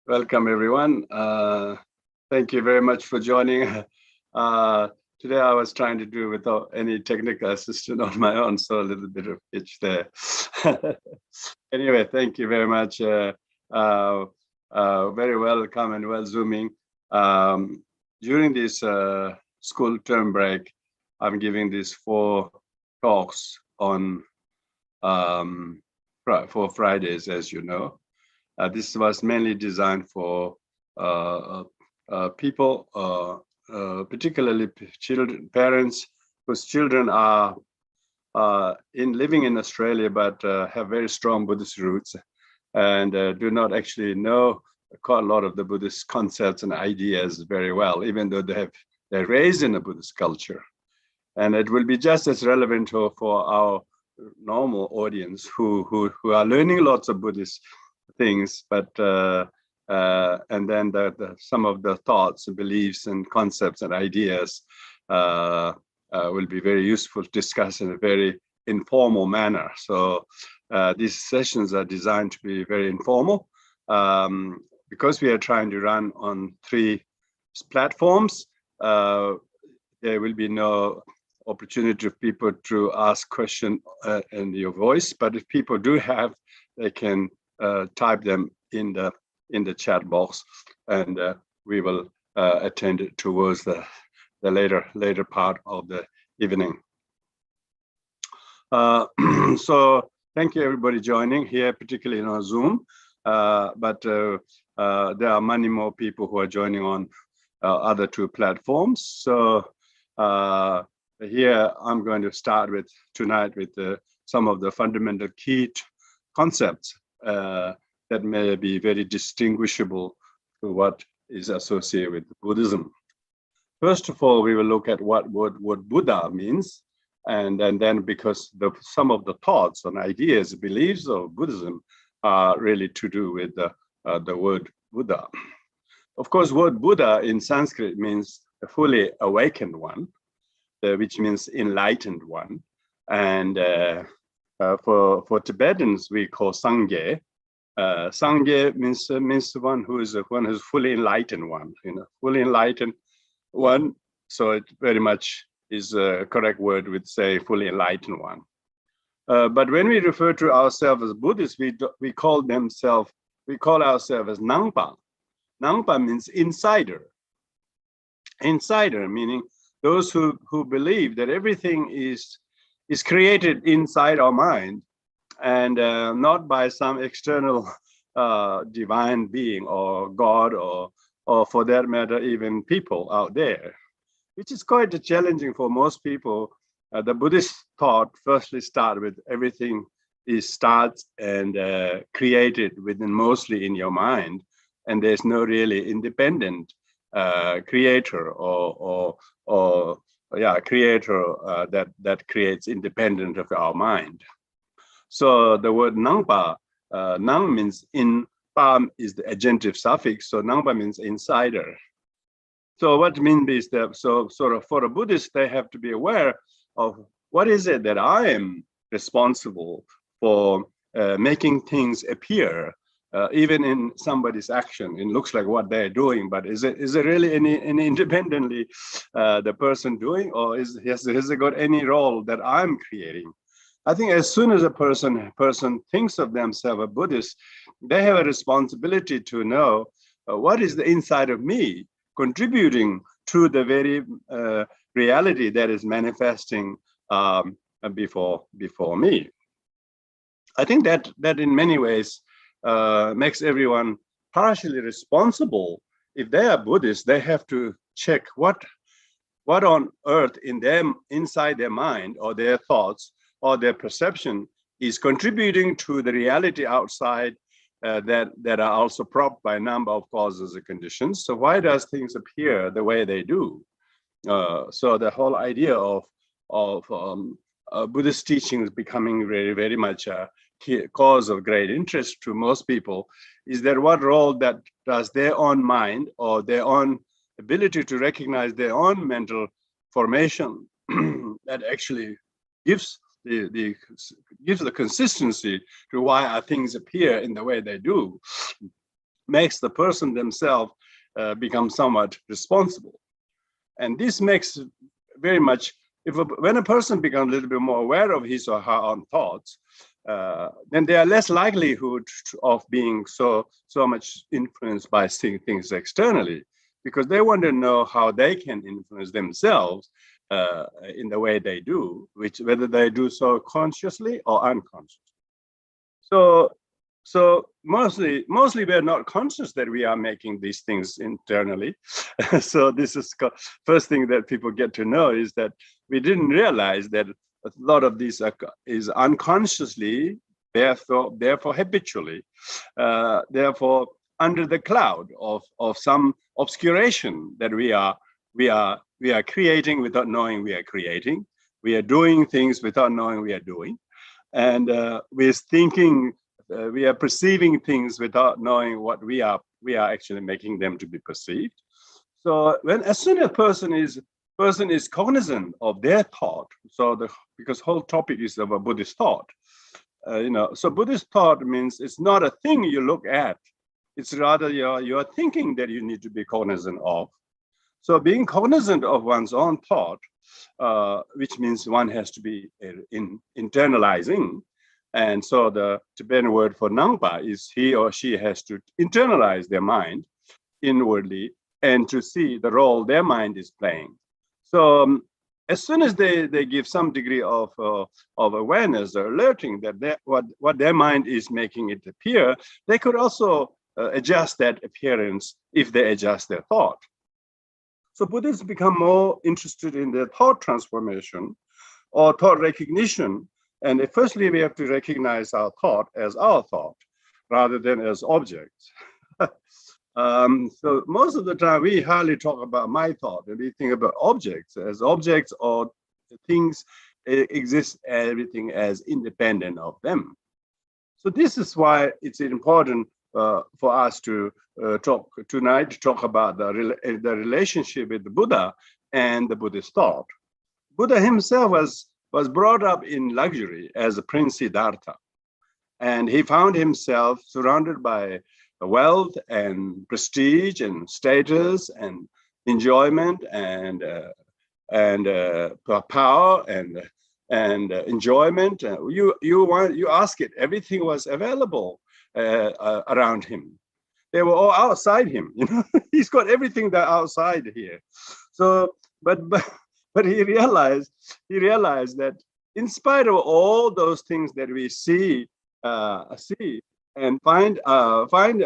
Welcome, everyone. Thank you very much for joining. Today I was trying to do without any technical assistance on my own, so a little bit of itch there. Anyway, thank you very much. Very welcome and well zooming. During this school term break, I'm giving these 4 talks on for Fridays, as you know. This was mainly designed for people, particularly children, parents whose children are living in Australia but have very strong Buddhist roots and do not actually know quite a lot of the Buddhist concepts and ideas very well, even though they're raised in a Buddhist culture. And it will be just as relevant for our normal audience who are learning lots of Buddhist things, but and then some of the thoughts and beliefs and concepts and ideas will be very useful to discuss in a very informal manner. So these sessions are designed to be very informal because we are trying to run on 3 platforms. There will be no opportunity for people to ask questions in your voice, but if people do have, they can type them in the chat box, and we will attend it towards the later part of the evening. So thank you everybody joining here, particularly on Zoom, but there are many more people who are joining on other 2 platforms. So here I'm going to start with tonight with some of the fundamental key concepts that may be very distinguishable to what is associated with Buddhism. First of all, we will look at what Buddha means, and then because some of the thoughts and ideas, beliefs of Buddhism are really to do with the word Buddha. Of course, word Buddha in Sanskrit means a fully awakened one, which means enlightened one, and for Tibetans, we call Sangye. Sangye means one who's fully enlightened one, fully enlightened one. So it very much is a correct word with say fully enlightened one. But when we refer to ourselves as Buddhists, we call ourselves as Nangpa. Nangpa means insider. Insider meaning those who believe that everything is created inside our mind and not by some external divine being or God or for that matter even people out there, which is quite challenging for most people. The Buddhist thought firstly start with everything starts and created within mostly in your mind, and there's no really independent creator or creator that creates independent of our mind. So the word Nangpa, Nang means in, Pa is the adjunctive suffix, so Nangpa means insider. So what it means is that, so sort of for a Buddhist, they have to be aware of what is it that I am responsible for making things appear, even in somebody's action. It looks like what they're doing, but is it really any independently the person doing, or has it got any role that I'm creating? I think as soon as a person thinks of themselves a Buddhist, they have a responsibility to know what is the inside of me contributing to the very reality that is manifesting before me. I think that in many ways makes everyone partially responsible. If they are Buddhists, they have to check what on earth inside their mind or their thoughts or their perception is contributing to the reality outside that are also propped by a number of causes and conditions. So why does things appear the way they do? So the whole idea of Buddhist teachings becoming very, very much a cause of great interest to most people is that what role that does their own mind or their own ability to recognize their own mental formation that actually gives the consistency to why things appear in the way they do. makes the person themselves become somewhat responsible. And this makes very much, when a person becomes a little bit more aware of his or her own thoughts, then they are less likelihood of being so much influenced by seeing things externally, because they want to know how they can influence themselves in the way they do, whether they do so consciously or unconsciously. So mostly we're not conscious that we are making these things internally. So this is first thing that people get to know, is that we didn't realize that a lot of this is unconsciously, therefore habitually, therefore under the cloud of some obscuration that we are creating without knowing we are creating. We are doing things without knowing we are doing, and we're thinking. We are perceiving things without knowing what we are actually making them to be perceived. So as soon as person is cognizant of their thought, because whole topic is about Buddhist thought, so Buddhist thought means it's not a thing you look at, it's rather your thinking that you need to be cognizant of. So being cognizant of one's own thought, which means one has to be internalizing. And so the Tibetan word for Nangpa is he or she has to internalize their mind inwardly and to see the role their mind is playing. So as soon as they give some degree of awareness or alerting that what their mind is making it appear, they could also adjust that appearance if they adjust their thought. So Buddhists become more interested in their thought transformation or thought recognition. And firstly, we have to recognize our thought as our thought rather than as objects. So most of the time, we hardly talk about my thought, and we think about objects as objects or things exist, everything as independent of them. So this is why it's important for us to talk about the relationship with the Buddha and the Buddhist thought. Buddha himself was brought up in luxury as a Prince Siddhartha. And he found himself surrounded by wealth and prestige and status and enjoyment and power and enjoyment. You ask it, everything was available around him. They were all outside him. He's got everything that outside here. So, but he realized that in spite of all those things that we see and find around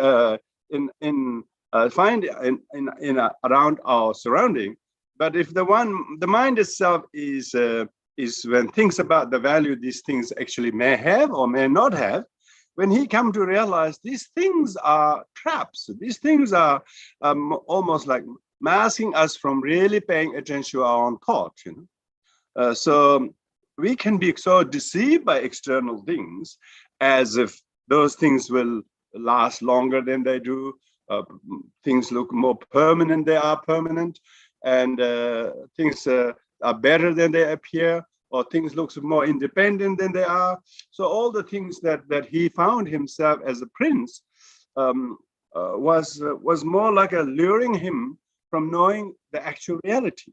our surrounding, but if the mind itself is when thinks about the value these things actually may have or may not have, when he come to realize these things are traps, these things are almost like masking us from really paying attention to our own thought. So we can be so deceived by external things as if those things will last longer than they do. Things look more permanent, they are permanent, and things are better than they appear, or things look more independent than they are. So all the things that he found himself as a prince was more like luring him from knowing the actual reality.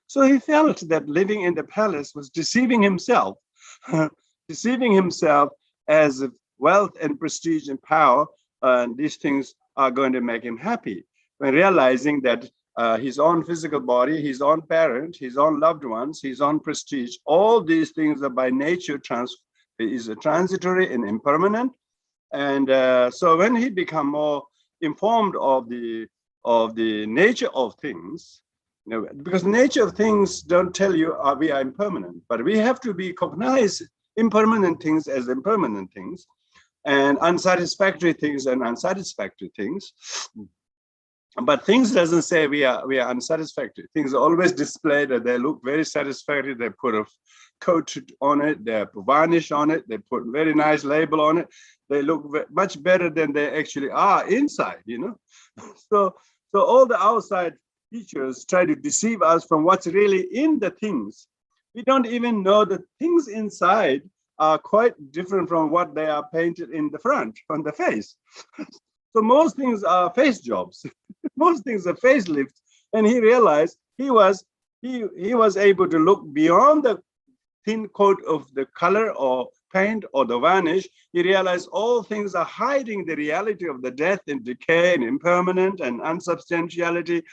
So he felt that living in the palace was deceiving himself, as if wealth and prestige and power, these things are going to make him happy, when realizing that his own physical body, his own parent, his own loved ones, his own prestige, all these things are by nature transitory and impermanent. And so when he become more informed of the nature of things, because the nature of things don't tell you we are impermanent, but we have to cognize impermanent things as impermanent things, and unsatisfactory things and unsatisfactory things. But things doesn't say we are unsatisfactory. Things are always displayed and they look very satisfactory. They put a coat on it, they put varnish on it, they put a very nice label on it. They look much better than they actually are inside, So all the outside features try to deceive us from what's really in the things. We don't even know the things inside are quite different from what they are painted in the front, on the face. So most things are face jobs. Most things are facelifts. And he realized he was able to look beyond the thin coat of the color or paint or the varnish. He realized all things are hiding the reality of the death and decay and impermanent and unsubstantiality.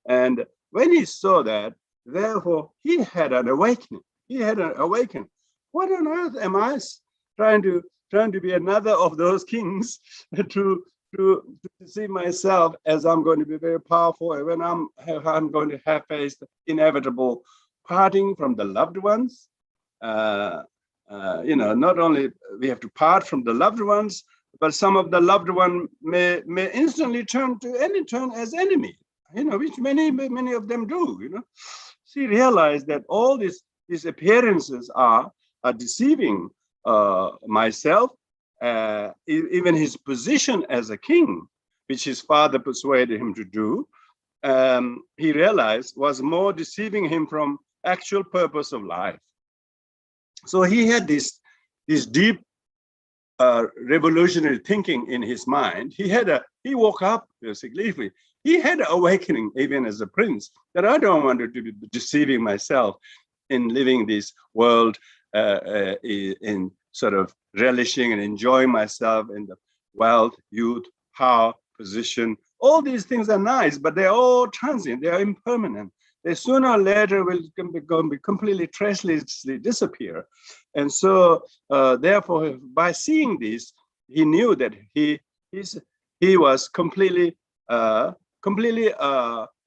And when he saw that, therefore, he had an awakening. He had an awakening. What on earth am I trying to be another of those kings to see myself as I'm going to be very powerful, and when I'm going to have faced inevitable parting from the loved ones. Not only we have to part from the loved ones, but some of the loved one may instantly turn as enemy. Which many of them do. She realized that all these appearances are deceiving myself. Even his position as a king, which his father persuaded him to do, he realized was more deceiving him from actual purpose of life. So he had this deep revolutionary thinking in his mind. He woke up basically. He had an awakening even as a prince that I don't want to be deceiving myself in living this world in sort of relishing and enjoying myself in the wealth, youth, power, position. All these things are nice, but they're all transient. They are impermanent. They sooner or later will be completely tracelessly disappear. And so, therefore, by seeing this, he knew that he was completely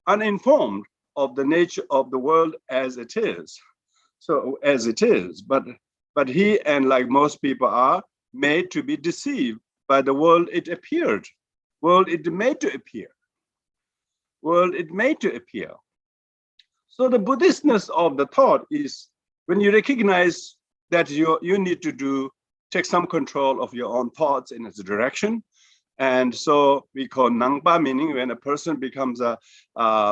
uninformed of the nature of the world as it is. So as it is, but he, and like most people are, made to be deceived by the world it appeared, world it made to appear, world it made to appear. So the Buddhistness of the thought is when you recognize that you need to take some control of your own thoughts in its direction. And so we call Nangpa, meaning when a person becomes a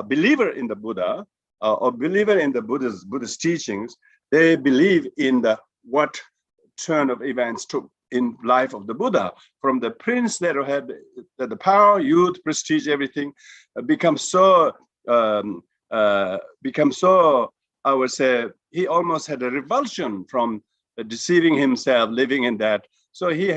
believer in the Buddha or believer in the Buddhist teachings, they believe in what turn of events took in life of the Buddha, from the prince that had the power, youth, prestige, everything, becomes so, I would say, he almost had a revulsion from deceiving himself, living in that. So he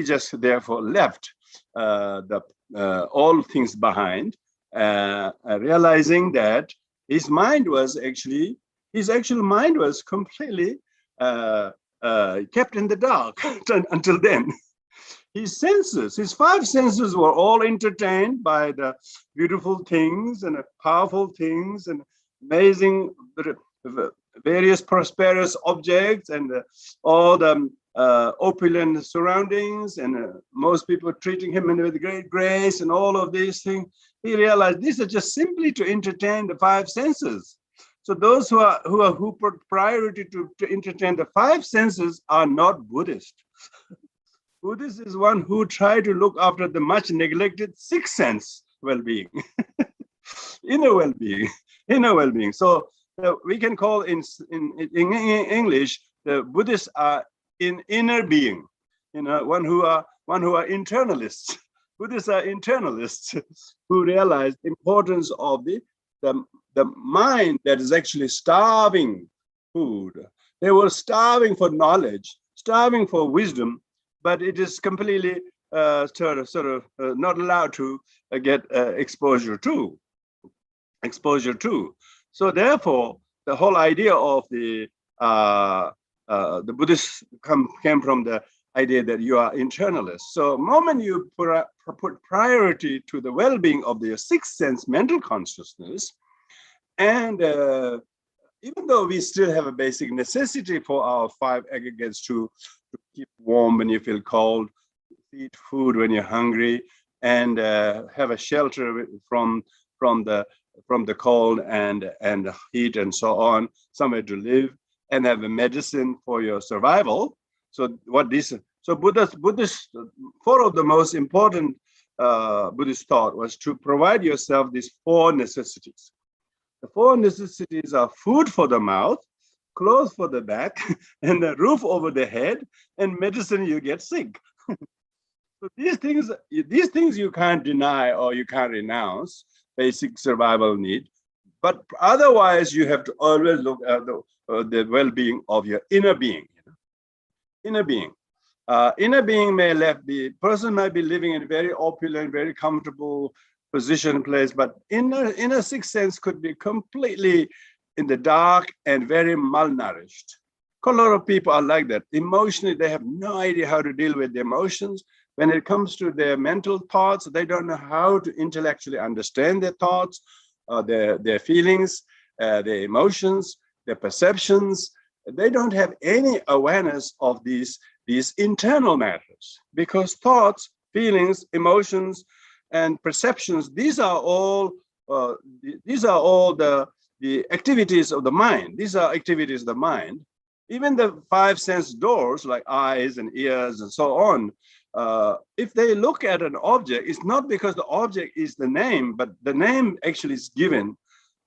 just therefore left all things behind, realizing that his actual mind was completely kept in the dark until then. His five senses were all entertained by the beautiful things and powerful things and amazing various prosperous objects and all the opulent surroundings, and most people treating him with great grace and all of these things. He realized these are just simply to entertain the five senses. So those who put priority to entertain the five senses are not Buddhist. Buddhist is one who try to look after the much neglected sixth sense well-being, inner well-being. So we can call in English the Buddhists are in inner being, one who are internalists. Buddhists are internalists who realize the importance of the mind that is actually starving food. They were starving for knowledge, starving for wisdom, but it is completely sort of not allowed to get exposure to. So therefore, the whole idea of the Buddhists came from the idea that you are internalist. So the moment you put priority to the well-being of the sixth sense mental consciousness, and even though we still have a basic necessity for our five aggregates to keep warm when you feel cold, eat food when you're hungry, and have a shelter from the cold and heat and so on, somewhere to live, and have a medicine for your survival. So Buddhist, four of the most important Buddhist thought was to provide yourself these four necessities. The four necessities are food for the mouth, clothes for the back, and a roof over the head, and medicine you get sick. So these things you can't deny or you can't renounce, basic survival need. But otherwise, you have to always look at the well-being of your inner being. Inner being. Inner being may the person might be living in a very opulent, very comfortable position, place, but inner sixth sense could be completely in the dark and very malnourished. A lot of people are like that. Emotionally, they have no idea how to deal with the emotions. When it comes to their mental thoughts, they don't know how to intellectually understand their thoughts, their feelings, their emotions, their perceptions. They don't have any awareness of these internal matters, because thoughts, feelings, emotions, and perceptions, these are all the activities of the mind. These are activities of the mind. Even the five sense doors, like eyes and ears and so on, if they look at an object, it's not because the object is the name, but the name actually is given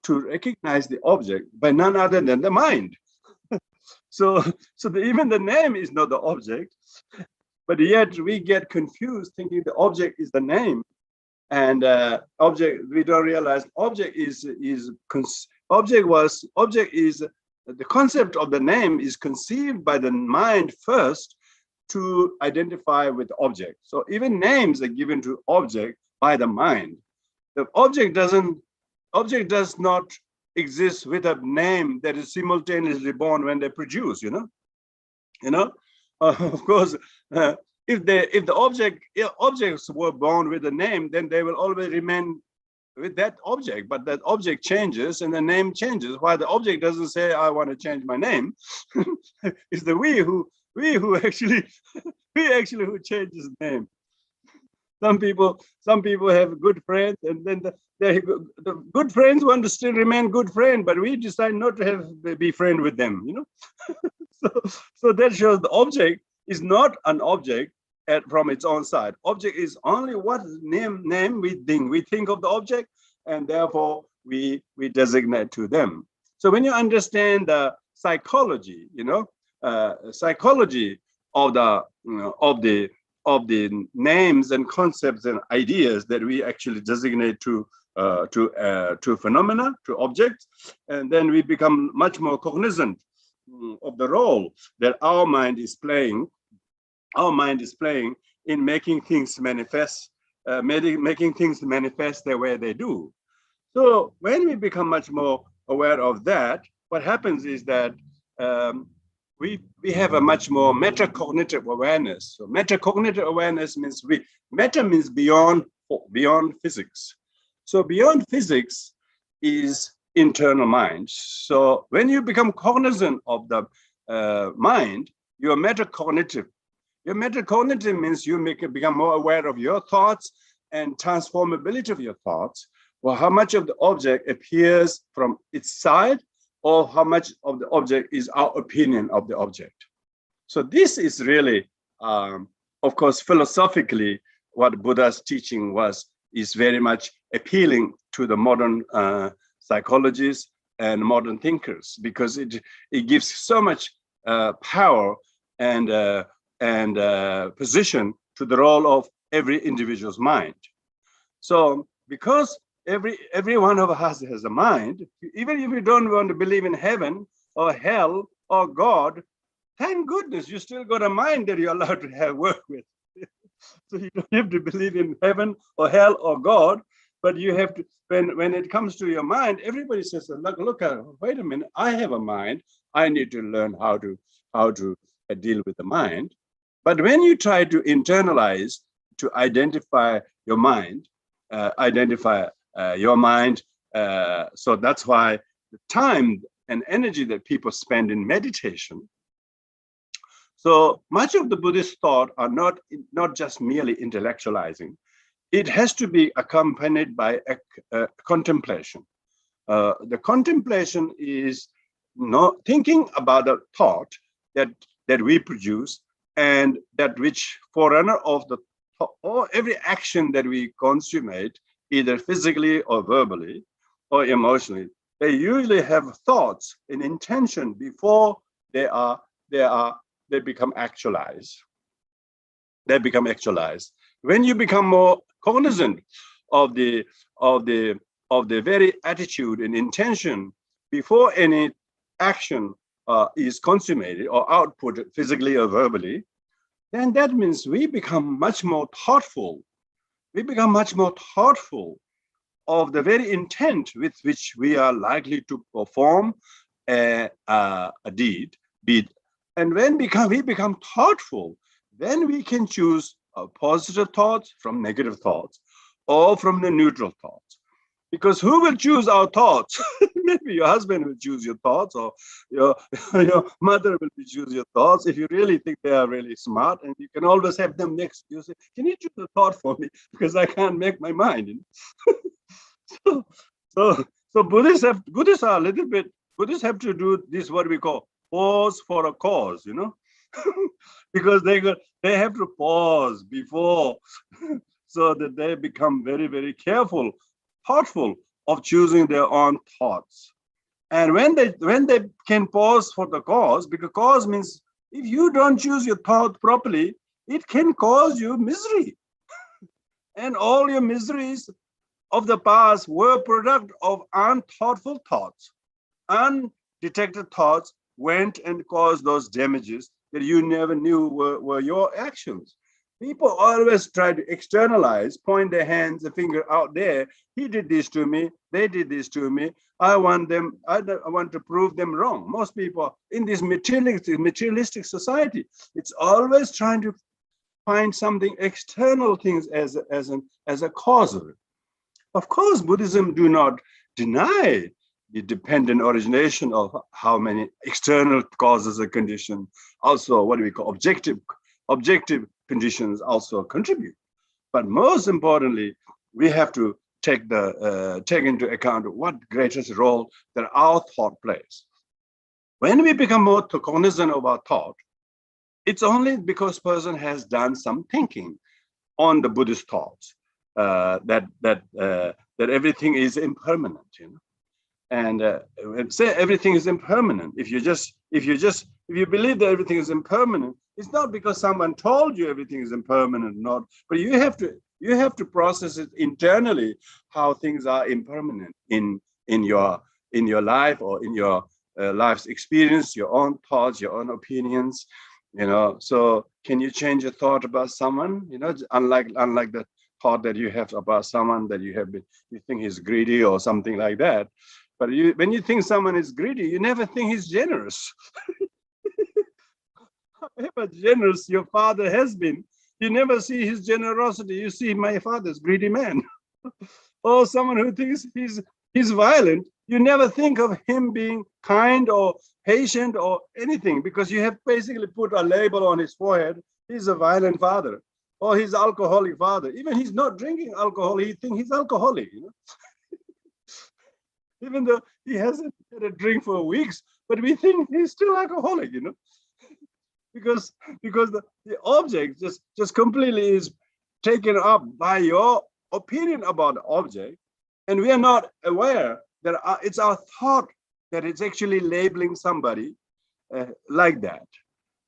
to recognize the object by none other than the mind. So even the name is not the object, but yet we get confused thinking the object is the name, and object, we don't realize object is the concept of the name is conceived by the mind first to identify with the object. So even names are given to object by the mind. The object does not exist with a name that is simultaneously born when they produce. Of course, if the objects were born with a name, then they will always remain with that object. But that object changes and the name changes. Why the object doesn't say, "I want to change my name"? It's the we who actually who changes name. Some people have good friends, and then the good friends want to still remain good friend, but we decide not to be friend with them. So that shows the object is not an object from its own side. Object is only what name we think. We think of the object, and therefore we designate to them. So when you understand the psychology, psychology of the names and concepts and ideas that we actually designate to phenomena, to objects, and then we become much more cognizant of the role that our mind is playing in making things manifest, making things manifest the way they do. So when we become much more aware of that, what happens is that we have a much more metacognitive awareness. So metacognitive awareness means meta means beyond physics. So beyond physics is internal mind. So when you become cognizant of the mind, you are metacognitive. Your metacognitive means you become more aware of your thoughts and transformability of your thoughts. Well, how much of the object appears from its side, or how much of the object is our opinion of the object. So this is really, of course, philosophically, what Buddha's teaching is very much appealing to the modern psychologists and modern thinkers, because it gives so much power and position to the role of every individual's mind. So because every one of us has a mind, even if you don't want to believe in heaven or hell or God, thank goodness you still got a mind that you're allowed to have work with. So you don't have to believe in heaven or hell or God, but you have to, when it comes to your mind, everybody says, look, wait a minute, I have a mind. I need to learn how to deal with the mind. But when you try to internalize, to identify your mind, so that's why the time and energy that people spend in meditation. So much of the Buddhist thought are not just merely intellectualizing. It has to be accompanied by a contemplation. The contemplation is not thinking about the thought that we produce, and that which forerunner of the or every action that we consummate, either physically or verbally or emotionally, they usually have thoughts and intention before they become actualized. They become actualized. When you become more cognizant of the very attitude and intention before any action is consummated or output physically or verbally, then that means we become much more thoughtful. We become much more thoughtful of the very intent with which we are likely to perform a deed. And when we become thoughtful, then we can choose positive thoughts from negative thoughts or from the neutral thoughts. Because who will choose our thoughts? Maybe your husband will choose your thoughts, or your mother will choose your thoughts if you really think they are really smart, and you can always have them next to you. Say, can you choose a thought for me? Because I can't make my mind. You know? So Buddhists are a little bit, Buddhists have to do this, what we call pause for a cause, you know? Because they have to pause before so that they become very, very careful, thoughtful of choosing their own thoughts. And when they can pause for the cause, because cause means if you don't choose your thought properly, it can cause you misery. And all your miseries of the past were product of unthoughtful thoughts. Undetected thoughts went and caused those damages that you never knew were your actions. People always try to externalize, point their hands, a finger out there. He did this to me. They did this to me. I want to prove them wrong. Most people in this materialistic society, it's always trying to find something external things as a cause of it. Of course, Buddhism do not deny the dependent origination of how many external causes and conditions. Also, what do we call objective conditions also contribute. But most importantly, we have to take into account what greatest role that our thought plays. When we become more cognizant of our thought, it's only because person has done some thinking on the Buddhist thoughts that everything is impermanent, you know. And say everything is impermanent. If you believe that everything is impermanent, it's not because someone told you everything is impermanent, not. But you have to process it internally how things are impermanent in your life or in your life's experience, your own thoughts, your own opinions. You know. So can you change your thought about someone? You know, unlike the thought that you have about someone that you think he's greedy or something like that. But when you think someone is greedy, you never think he's generous. However generous your father has been, you never see his generosity. You see my father's greedy man. Or someone who thinks he's violent, you never think of him being kind or patient or anything, because you have basically put a label on his forehead. He's a violent father, or he's an alcoholic father. Even he's not drinking alcohol, he thinks he's alcoholic, you know. Even though he hasn't had a drink for weeks, but we think he's still alcoholic, you know, because the object just completely is taken up by your opinion about the object, and we are not aware that it's our thought that it's actually labeling somebody like that.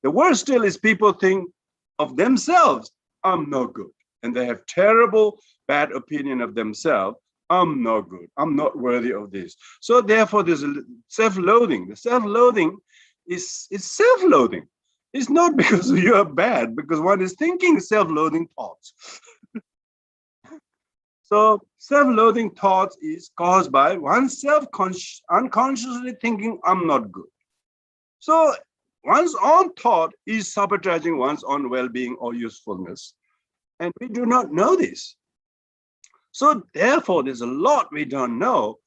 The worst still is people think of themselves, I'm no good, and they have terrible, bad opinion of themselves. I'm not good. I'm not worthy of this. So therefore, there's a self-loathing. The self-loathing is self-loathing. It's not because you are bad, because one is thinking self-loathing thoughts. So self-loathing thoughts is caused by oneself unconsciously thinking, I'm not good. So one's own thought is sabotaging one's own well-being or usefulness. And we do not know this. So therefore, there's a lot we don't know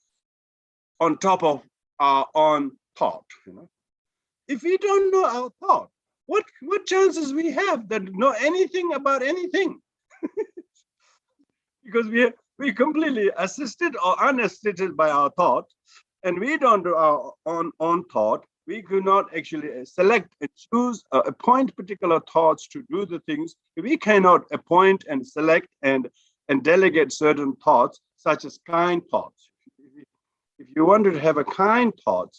on top of our own thought. You know, if we don't know our thought, what chances we have that know anything about anything? Because we completely assisted or unassisted by our thought, and we don't do our own thought. We could not actually select and choose, appoint particular thoughts to do the things. We cannot appoint and select and delegate certain thoughts, such as kind thoughts. If you want to have a kind thought,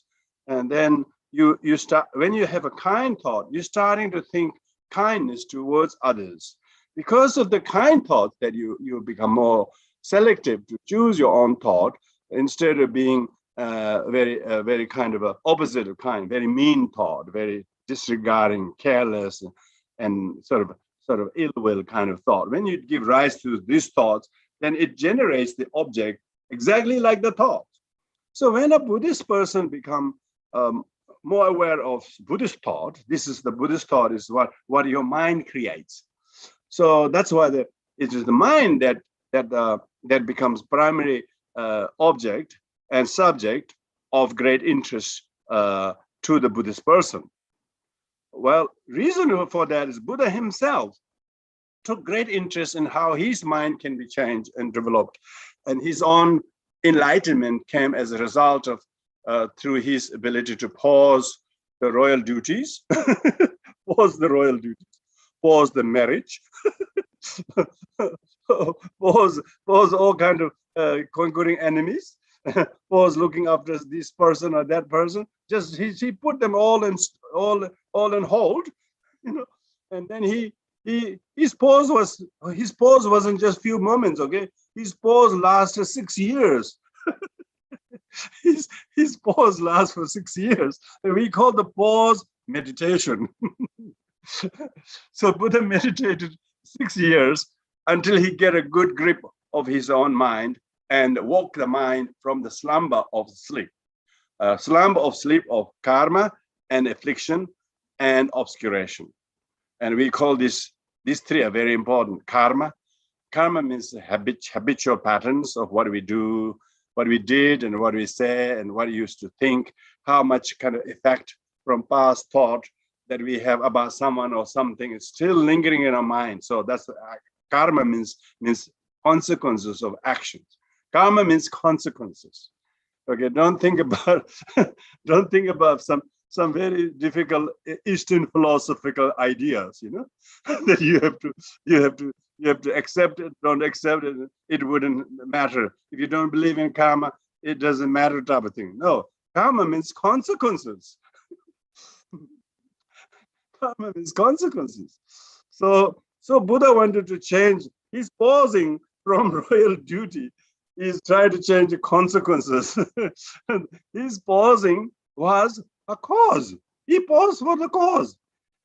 and then you start, when you have a kind thought, you're starting to think kindness towards others. because of the kind thoughts that you become more selective to choose your own thought instead of being very kind of a opposite of kind, very mean thought, very disregarding, careless, and sort of ill will kind of thought. When you give rise to these thoughts, then it generates the object exactly like the thought. So when a Buddhist person become more aware of Buddhist thought, this is the Buddhist thought is what your mind creates. So that's why it is the mind that becomes primary object and subject of great interest to the Buddhist person. Well, reason for that is Buddha himself took great interest in how his mind can be changed and developed, and his own enlightenment came as a result of through his ability to pause the royal duties, pause the marriage, pause all kind of conquering enemies, pause looking after this person or that person. Just he put them all in hold, and then his pause wasn't just few moments, okay? His pause lasted 6 years. His pause lasts for 6 years. And we call the pause meditation. So Buddha meditated 6 years until he get a good grip of his own mind and woke the mind from the slumber of sleep. Slumber of sleep of karma and affliction and obscuration. And we call these three are very important. Karma means habitual patterns of what we do, what we did, and what we say, and what we used to think, how much kind of effect from past thought that we have about someone or something is still lingering in our mind. So that's karma means consequences of actions. Karma means consequences. Okay, don't think about some very difficult Eastern philosophical ideas, that you have to accept it, don't accept it, it wouldn't matter. If you don't believe in karma, it doesn't matter type of thing. No, karma means consequences. Karma means consequences. So Buddha wanted to change. He's pausing from royal duty. He's trying to change the consequences. His pausing was a cause. He paused for the cause.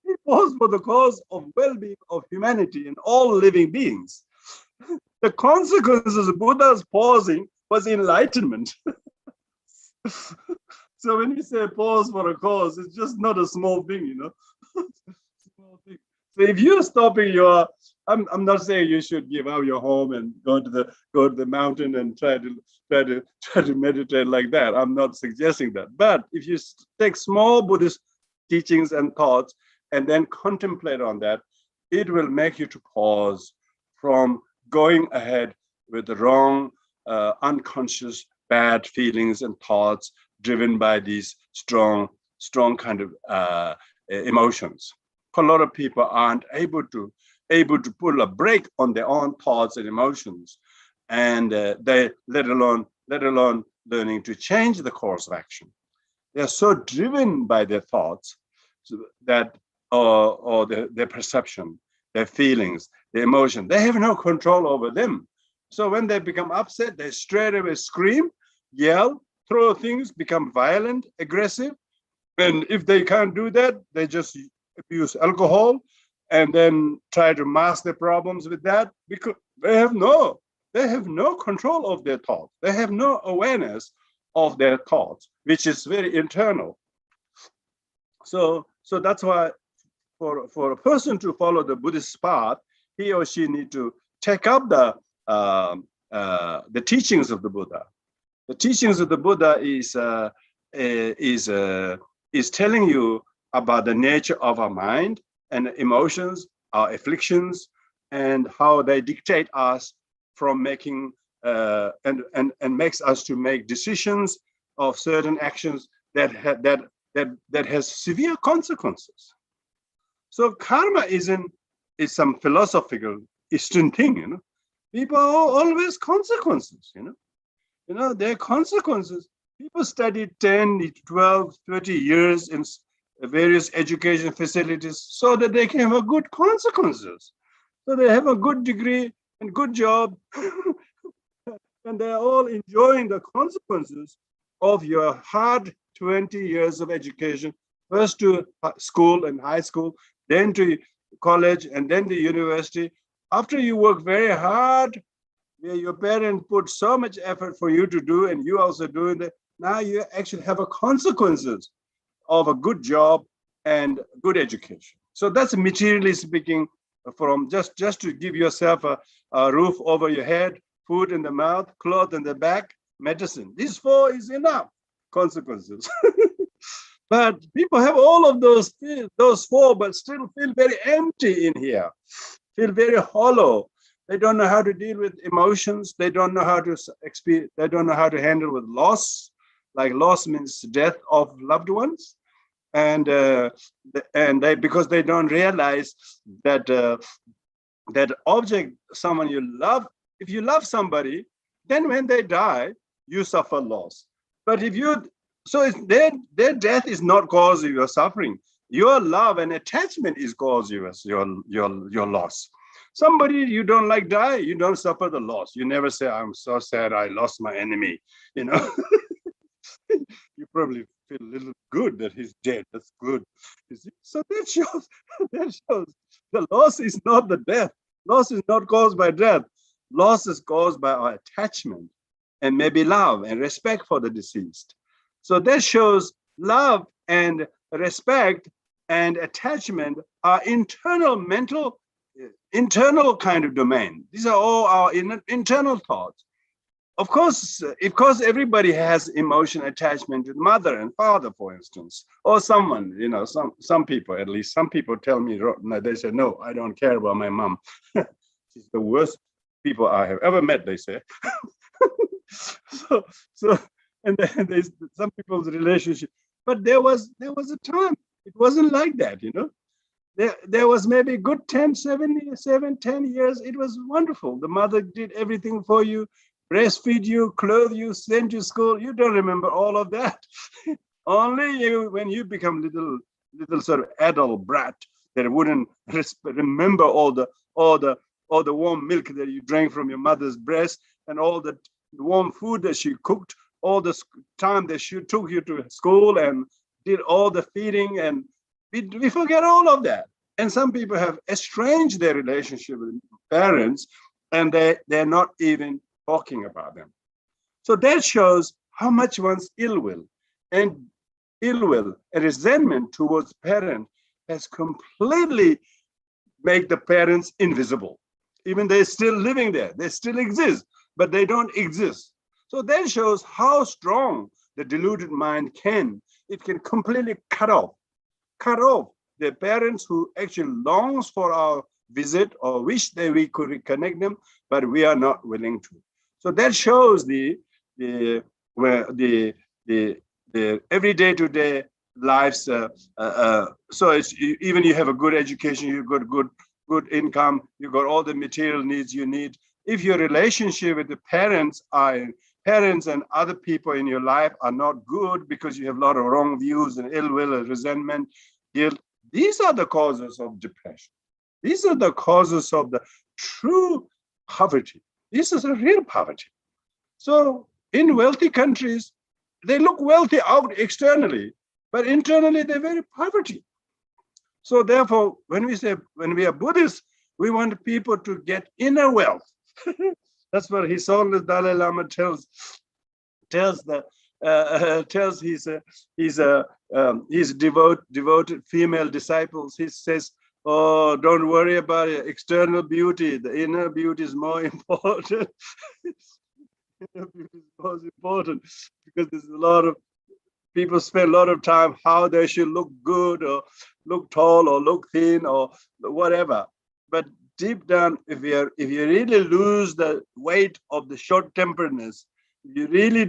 He paused for the cause of well-being of humanity and all living beings. The consequences of Buddha's pausing was enlightenment. So when we say pause for a cause, it's just not a small thing, Small thing. So if you're stopping I'm not saying you should give up your home and go to the mountain and try to meditate like that. I'm not suggesting that. But if you take small Buddhist teachings and thoughts and then contemplate on that, it will make you to pause from going ahead with the wrong, unconscious, bad feelings and thoughts driven by these strong kind of emotions. A lot of people aren't able to pull a brake on their own thoughts and emotions, and they let alone learning to change the course of action. They are so driven by their thoughts that or their perception, their feelings, their emotion. They have no control over them. So when they become upset, they straight away scream, yell, throw things, become violent, aggressive. And if they can't do that, they just abuse alcohol and then try to mask their problems with that, because they have no control of their thoughts. They have no awareness of their thoughts, which is very internal. So that's why for a person to follow the Buddhist path, he or she need to take up the teachings of the Buddha. The teachings of the Buddha is telling you about the nature of our mind and emotions, our afflictions, and how they dictate us from making and makes us to make decisions of certain actions that has severe consequences. So karma is some philosophical Eastern thing, People are always consequences, There are consequences. People study 10, 12, 30 years in various education facilities so that they can have good consequences. So they have a good degree and good job, and they're all enjoying the consequences of your hard 20 years of education, first to school and high school, then to college, and then the university. After you work very hard, where your parents put so much effort for you to do, and you also doing that, now you actually have a consequences of a good job and good education. So that's materially speaking, from just to give yourself a roof over your head, food in the mouth, cloth in the back, medicine. These four is enough consequences. But people have all of those four, but still feel very empty in here, feel very hollow. They don't know how to deal with emotions. They don't know how to experience. They don't know how to handle with loss. Like loss means death of loved ones, and they, because they don't realize that that object, someone you love. If you love somebody, then when they die, you suffer loss. But if you, so it's their death is not cause of your suffering. Your love and attachment is cause your loss. Somebody you don't like die, you don't suffer the loss. You never say, I'm so sad I lost my enemy. You know, you probably feel a little good that he's dead. That's good. So that shows the loss is not the death. Loss is not caused by death. Loss is caused by our attachment and maybe love and respect for the deceased. So that shows love and respect and attachment are internal mental, internal kind of domain. These are all our internal thoughts. Of course, everybody has emotion attachment to mother and father, for instance, or someone, you know, some people, at least some people tell me, they say, no, I don't care about my mom. She's the worst people I have ever met, they say. so, and then there's some people's relationship, but there was a time it wasn't like that, you know. There was maybe good 10 years. It was wonderful. The mother did everything for you, breastfeed you, clothe you, send you to school. You don't remember all of that. Only you, when you become little sort of adult brat, that wouldn't remember all the warm milk that you drank from your mother's breast, and all the warm food that she cooked, all the time that she took you to school and did all the feeding, and we forget all of that. And some people have estranged their relationship with parents, and they're not even talking about them. So that shows how much one's ill will and resentment towards parents has completely made the parents invisible. Even they're still living there, they still exist, but they don't exist. So that shows how strong the deluded mind can. It can completely cut off the parents who actually longs for our visit or wish that we could reconnect them, but we are not willing to. So that shows the everyday to day lives. So it's, even you have a good education, you got good income, you got all the material needs you need. If your relationship with the parents and other people in your life are not good because you have a lot of wrong views and ill will and resentment, guilt, these are the causes of depression. These are the causes of the true poverty. This is a real poverty. So in wealthy countries, they look wealthy out externally, but internally they're very poverty. So therefore, when we are Buddhists, we want people to get inner wealth. That's what His Holiness Dalai Lama tells his devoted female disciples. He says, "Oh, don't worry about it. External beauty. The inner beauty is more important." Inner beauty is most important, because there's a lot of people spend a lot of time how they should look good or look tall or look thin or whatever. But deep down, if you really lose the weight of the short-temperedness, you really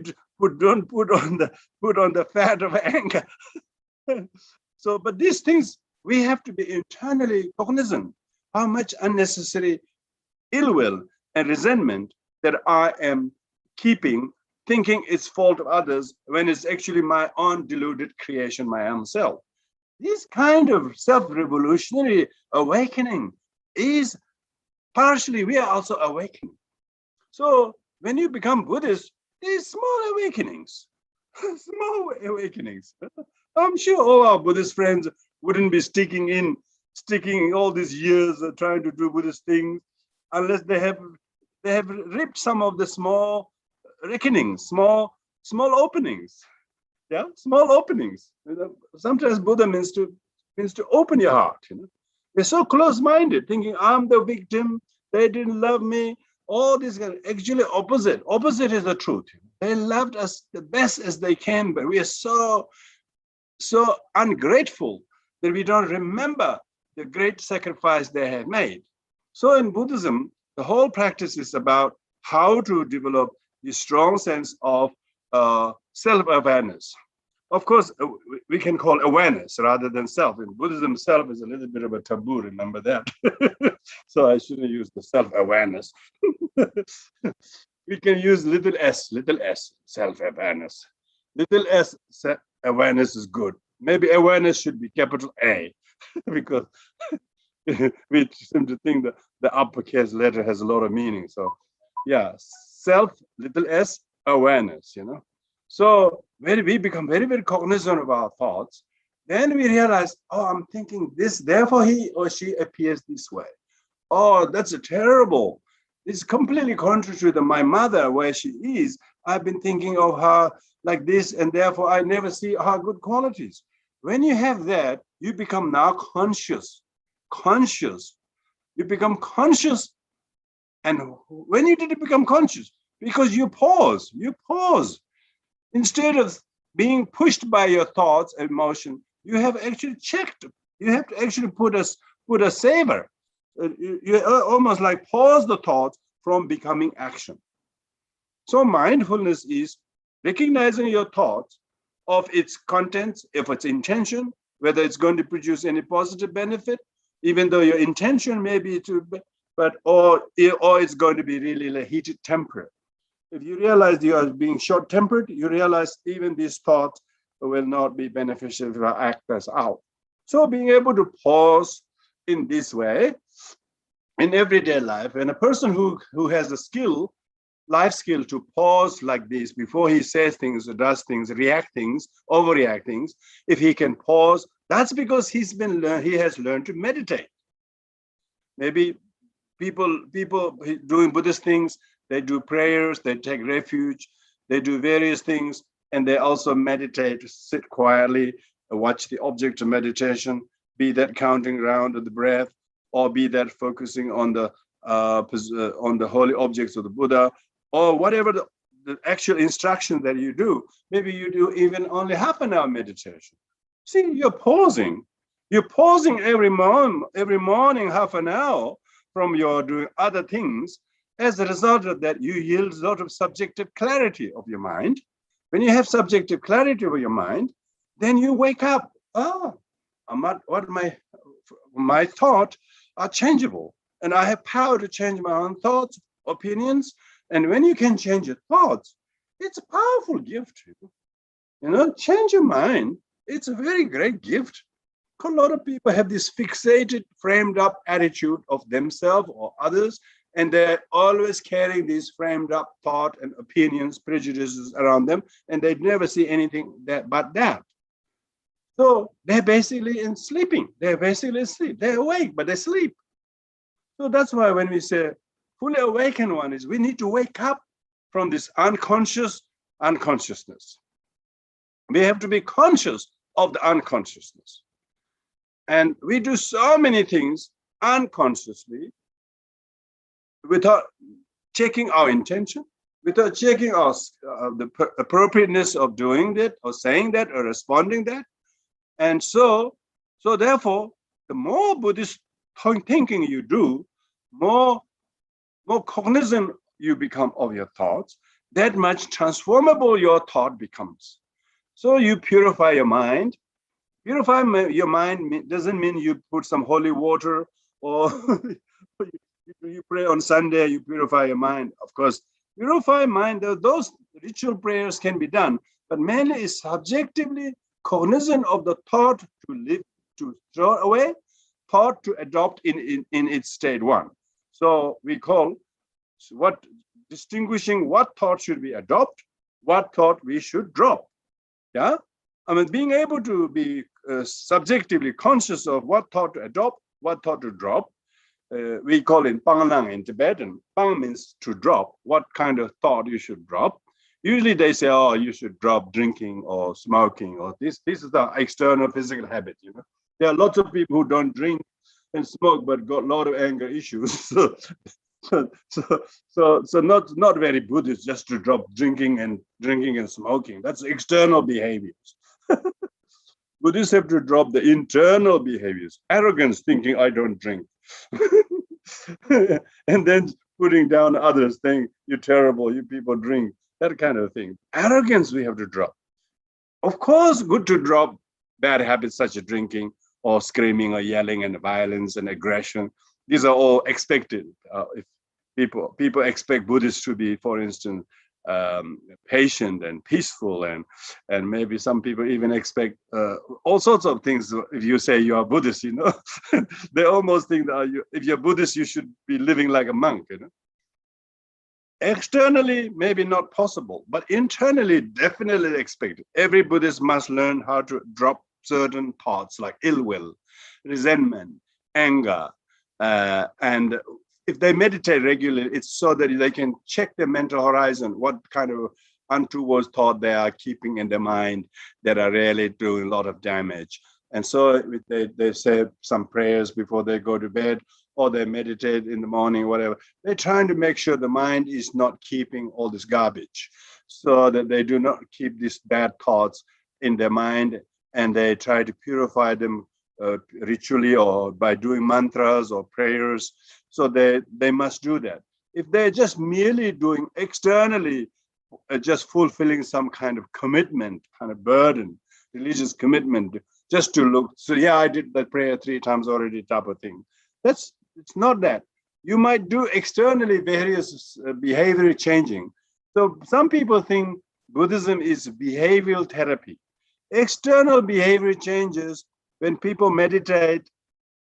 don't put on the fat of anger. So, but these things, we have to be internally cognizant how much unnecessary ill will and resentment that I am keeping, thinking it's fault of others when it's actually my own deluded creation, my own self. This kind of self-revolutionary awakening is partially we are also awakening. So when you become Buddhist, these small awakenings, small awakenings. I'm sure all our Buddhist friends wouldn't be sticking all these years trying to do Buddhist things unless they have ripped some of the small reckonings, small openings. Yeah, small openings. Sometimes Buddha means to open your heart. We're so close-minded, thinking I'm the victim, they didn't love me. All these guys, actually opposite. Opposite is the truth. They loved us the best as they can, but we are so ungrateful that we don't remember the great sacrifice they have made. So in Buddhism, the whole practice is about how to develop the strong sense of self-awareness. Of course, we can call awareness rather than self. In Buddhism, self is a little bit of a taboo, remember that. So I shouldn't use the self-awareness. We can use little s, self-awareness. Little s, awareness is good. Maybe awareness should be capital A, because we seem to think that the uppercase letter has a lot of meaning. So yeah, self, little s, awareness, So when we become very, very cognizant of our thoughts, then we realize, oh, I'm thinking this, therefore he or she appears this way. Oh, that's terrible. It's completely contrary to my mother, where she is. I've been thinking of her like this, and therefore I never see her good qualities. When you have that, you become now conscious. You become conscious. And when you did it become conscious? Because you pause. Instead of being pushed by your thoughts and emotion, you have actually checked. You have to actually put a saver. You almost like pause the thoughts from becoming action. So mindfulness is recognizing your thoughts of its contents, of its intention, whether it's going to produce any positive benefit, even though your intention may be or it's going to be really like heated temper. If you realize you are being short-tempered, you realize even these thoughts will not be beneficial if I act us out. So being able to pause in this way in everyday life, and a person who has a skill, life skill, to pause like this before he says things, does things, overreact things, if he can pause, that's because he has learned to meditate. Maybe people doing Buddhist things, they do prayers, they take refuge, they do various things, and they also meditate, sit quietly, watch the object of meditation, be that counting around the breath, or be that focusing on the holy objects of the Buddha, or whatever the actual instruction that you do. Maybe you do even only half an hour meditation. See, you're pausing. You're pausing every morning, half an hour from your doing other things. As a result of that, you yield a lot of subjective clarity of your mind. When you have subjective clarity of your mind, then you wake up. My thoughts are changeable, and I have power to change my own thoughts, opinions. And when you can change your thoughts, it's a powerful gift. Change your mind. It's a very great gift. A lot of people have this fixated, framed up attitude of themselves or others, and they're always carrying these framed up thought and opinions, prejudices around them, and they never see anything but that. So they're basically sleeping. They're basically asleep. They're awake, but they sleep. So that's why when we say fully awakened one is, we need to wake up from this unconsciousness. We have to be conscious of the unconsciousness. And we do so many things unconsciously without checking our intention, without checking the appropriateness of doing that or saying that or responding that. And so therefore, the more Buddhist thinking you do, more cognizant you become of your thoughts, that much transformable your thought becomes. So you purify your mind. Purify your mind doesn't mean you put some holy water or you pray on Sunday, you purify your mind. Of course, purify mind, those ritual prayers can be done, but mainly is subjectively cognizant of the thought to throw away, thought to adopt in its state one. So we call what distinguishing what thought should we adopt, what thought we should drop. Yeah, I mean, being able to be subjectively conscious of what thought to adopt, what thought to drop. We call it panglang in Tibetan. Pang means to drop. What kind of thought you should drop? Usually they say, oh, you should drop drinking or smoking or this. This is the external physical habit. You know, there are lots of people who don't drink and smoke but got a lot of anger issues. So not very Buddhist just to drop drinking and smoking. That's external behaviors. Buddhists have to drop the internal behaviors. Arrogance, thinking I don't drink. And then putting down others, saying you're terrible, you people drink, that kind of thing. Arrogance we have to drop. Of course, good to drop bad habits such as drinking or screaming or yelling and violence and aggression. These are all expected. If people expect Buddhists to be, for instance, patient and peaceful, and maybe some people even expect all sorts of things. If you say you are Buddhist, you know, they almost think that if you're Buddhist, you should be living like a monk, you know. Externally, maybe not possible, but internally, definitely expected. Every Buddhist must learn how to drop certain thoughts like ill will, resentment, anger, and if they meditate regularly, it's so that they can check their mental horizon, what kind of untoward thought they are keeping in their mind that are really doing a lot of damage. And so they say some prayers before they go to bed, or they meditate in the morning, whatever. They're trying to make sure the mind is not keeping all this garbage, so that they do not keep these bad thoughts in their mind, and they try to purify them ritually or by doing mantras or prayers. So they must do that. If they're just merely doing externally, just fulfilling some kind of commitment, kind of burden, religious commitment, just to look, so yeah, I did that prayer 3 times already type of thing. It's not that. You might do externally various behavioral changing. So some people think Buddhism is behavioral therapy. External behavior changes, when people meditate,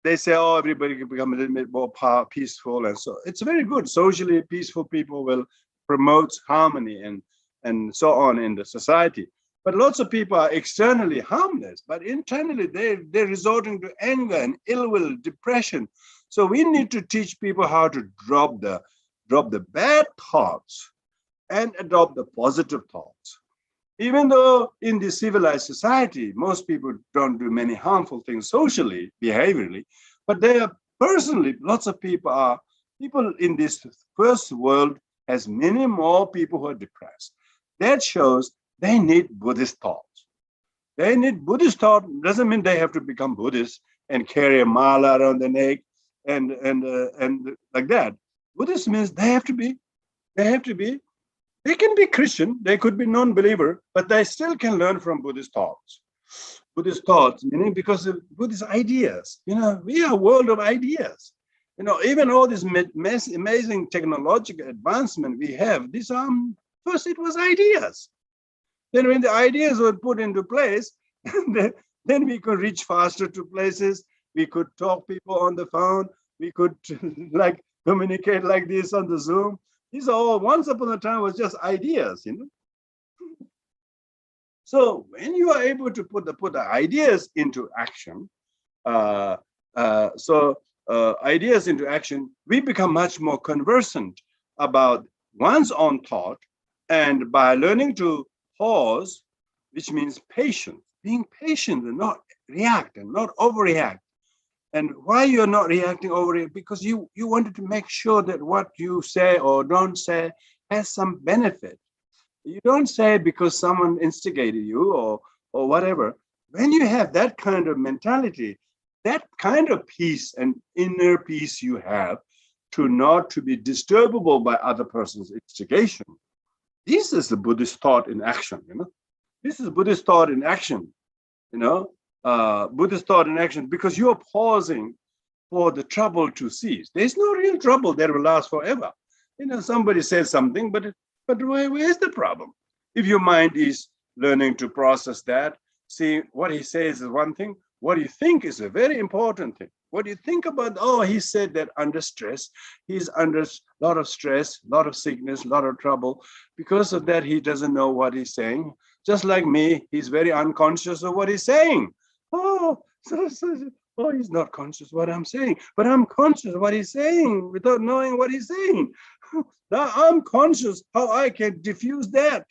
they say, oh, everybody can become a little bit more peaceful. And so it's very good. Socially peaceful people will promote harmony and so on in the society. But lots of people are externally harmless, but internally they're resorting to anger and ill will, depression. So we need to teach people how to drop the bad thoughts and adopt the positive thoughts. Even though in the civilized society, most people don't do many harmful things socially, behaviorally, but they are personally, lots of people in this first world has many more people who are depressed. That shows they need Buddhist thoughts. They need Buddhist thought. Doesn't mean they have to become Buddhist and carry a mala around the neck and like that. Buddhist means they have to be. They can be Christian, they could be non-believer, but they still can learn from Buddhist thoughts. Buddhist thoughts, meaning because of Buddhist ideas. You know, we are a world of ideas. You know, even all this amazing technological advancement we have, first it was ideas. Then when the ideas were put into place, then we could reach faster to places. We could talk people on the phone. We could like communicate like this on the Zoom. These are all, once upon a time, was just ideas, you know. So when you are able to put the ideas into action, ideas into action, we become much more conversant about one's own thought, and by learning to pause, which means patience, being patient and not react and not overreact. And why you're not reacting over it? Because you wanted to make sure that what you say or don't say has some benefit. You don't say it because someone instigated you or whatever. When you have that kind of mentality, that kind of peace and inner peace you have not to be disturbable by other person's instigation. This is the Buddhist thought in action, you know. This is Buddhist thought in action, you know. Buddhist thought in action, because you're pausing for the trouble to cease. There's no real trouble that will last forever. You know, somebody says something, but where's the problem? If your mind is learning to process that, see what he says is one thing, what you think is a very important thing. What do you think about, oh, he said that under stress, he's under a lot of stress, a lot of sickness, a lot of trouble. Because of that, he doesn't know what he's saying. Just like me, he's very unconscious of what he's saying. Oh, oh, he's not conscious of what I'm saying, but I'm conscious of what he's saying without knowing what he's saying. Now I'm conscious how I can diffuse that,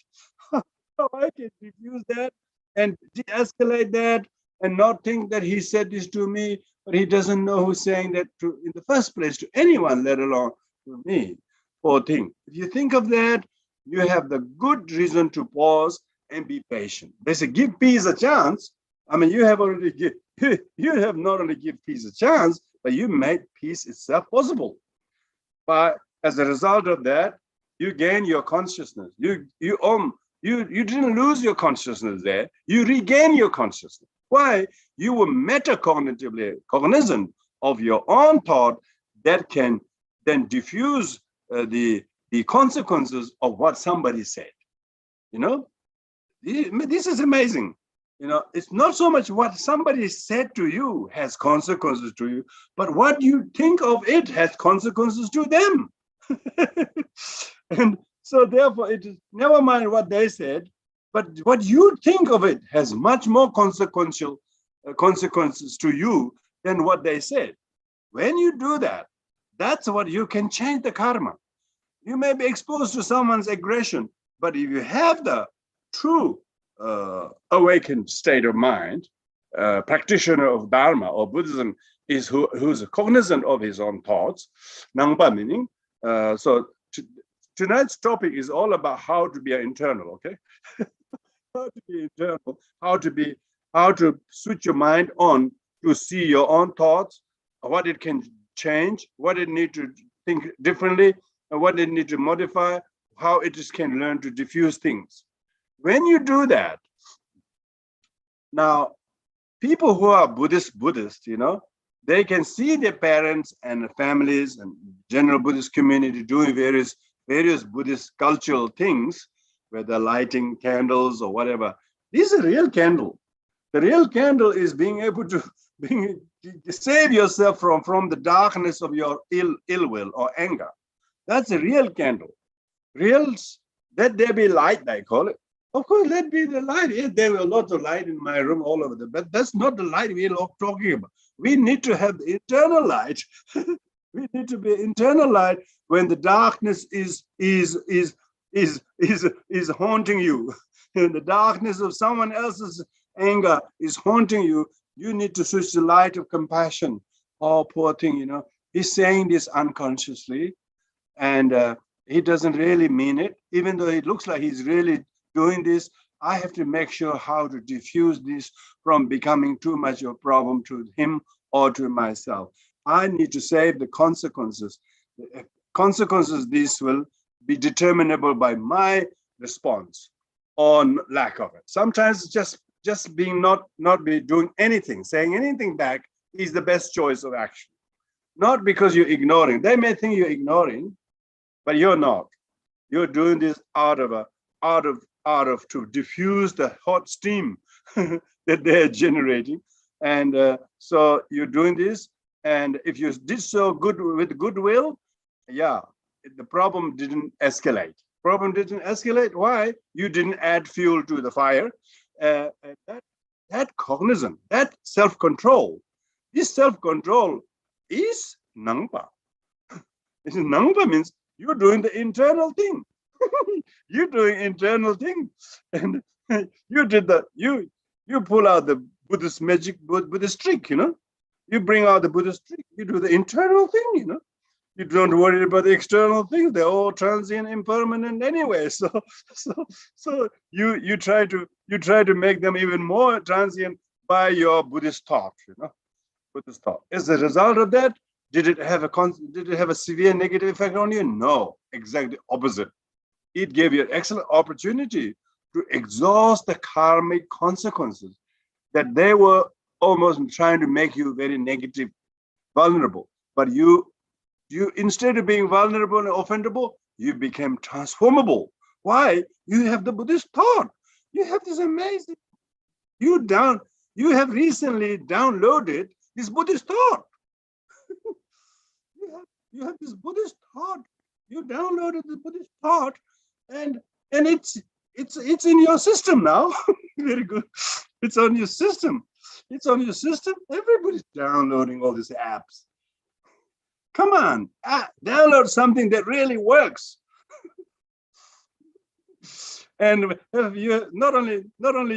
how I can diffuse that and de-escalate that and not think that he said this to me, but he doesn't know who's saying that to, in the first place, to anyone, let alone to me. Poor thing. If you think of that, you have the good reason to pause and be patient. They say, give peace a chance. I mean, you have already you have not only give peace a chance, but you made peace itself possible. But as a result of that, you gain your consciousness. You didn't lose your consciousness there. You regain your consciousness. Why? You were metacognitively cognizant of your own thought that can then diffuse the consequences of what somebody said. You know, this is amazing. You know, it's not so much what somebody said to you has consequences to you, but what you think of it has consequences to them. And so therefore, it is never mind what they said, but what you think of it has much more consequential consequences to you than what they said. When you do that, that's what you can change the karma. You may be exposed to someone's aggression, but if you have the true awakened state of mind, practitioner of Dharma or Buddhism is who's cognizant of his own thoughts. Nangpa meaning, tonight's topic is all about how to be internal, okay? How to be internal, how to switch your mind on to see your own thoughts, what it can change, what it need to think differently, and what it need to modify, how it just can learn to diffuse things. When you do that, now people who are Buddhist, you know, they can see their parents and families and general Buddhist community doing various Buddhist cultural things, whether lighting candles or whatever. This is a real candle. The real candle is being able to save yourself from the darkness of your ill will or anger. That's a real candle. Real, let there be light, I call it. Of course, let be the light. Yes, there were lots of light in my room all over there, but that's not the light we're talking about. We need to have the internal light. We need to be internal light when the darkness is haunting you. And the darkness of someone else's anger is haunting you. You need to switch the light of compassion. Oh, poor thing, you know. He's saying this unconsciously, and he doesn't really mean it, even though it looks like he's really doing this. I have to make sure how to diffuse this from becoming too much of a problem to him or to myself. I need to save the consequences. The consequences, this will be determinable by my response or lack of it. Sometimes just being not be doing anything, saying anything back is the best choice of action. Not because you're ignoring. They may think you're ignoring, but you're not. You're doing this out of to diffuse the hot steam that they're generating. And so you're doing this, and if you did so good with goodwill, yeah, the problem didn't escalate. Problem didn't escalate. Why? You didn't add fuel to the fire. That cognizance, that self-control, this self-control is Nangpa. Nangpa means you're doing the internal thing. You're doing internal thing, and you pull out the Buddhist magic, Buddhist trick, you know. You bring out the Buddhist trick. You do the internal thing, you know. You don't worry about the external things. They're all transient, impermanent anyway. So you try to make them even more transient by your Buddhist thought, you know. Buddhist thought. As a result of that, did it have a severe negative effect on you? No, exactly opposite. It gave you an excellent opportunity to exhaust the karmic consequences that they were almost trying to make you very negative, vulnerable. But you instead of being vulnerable and offendable, you became transformable. Why? You have the Buddhist thought. You have this amazing. You have recently downloaded this Buddhist thought. You have this Buddhist thought. You downloaded the Buddhist thought, and it's in your system now. Very good. It's on your system. It's on your system. Everybody's downloading all these apps. Come on, download something that really works. And you not only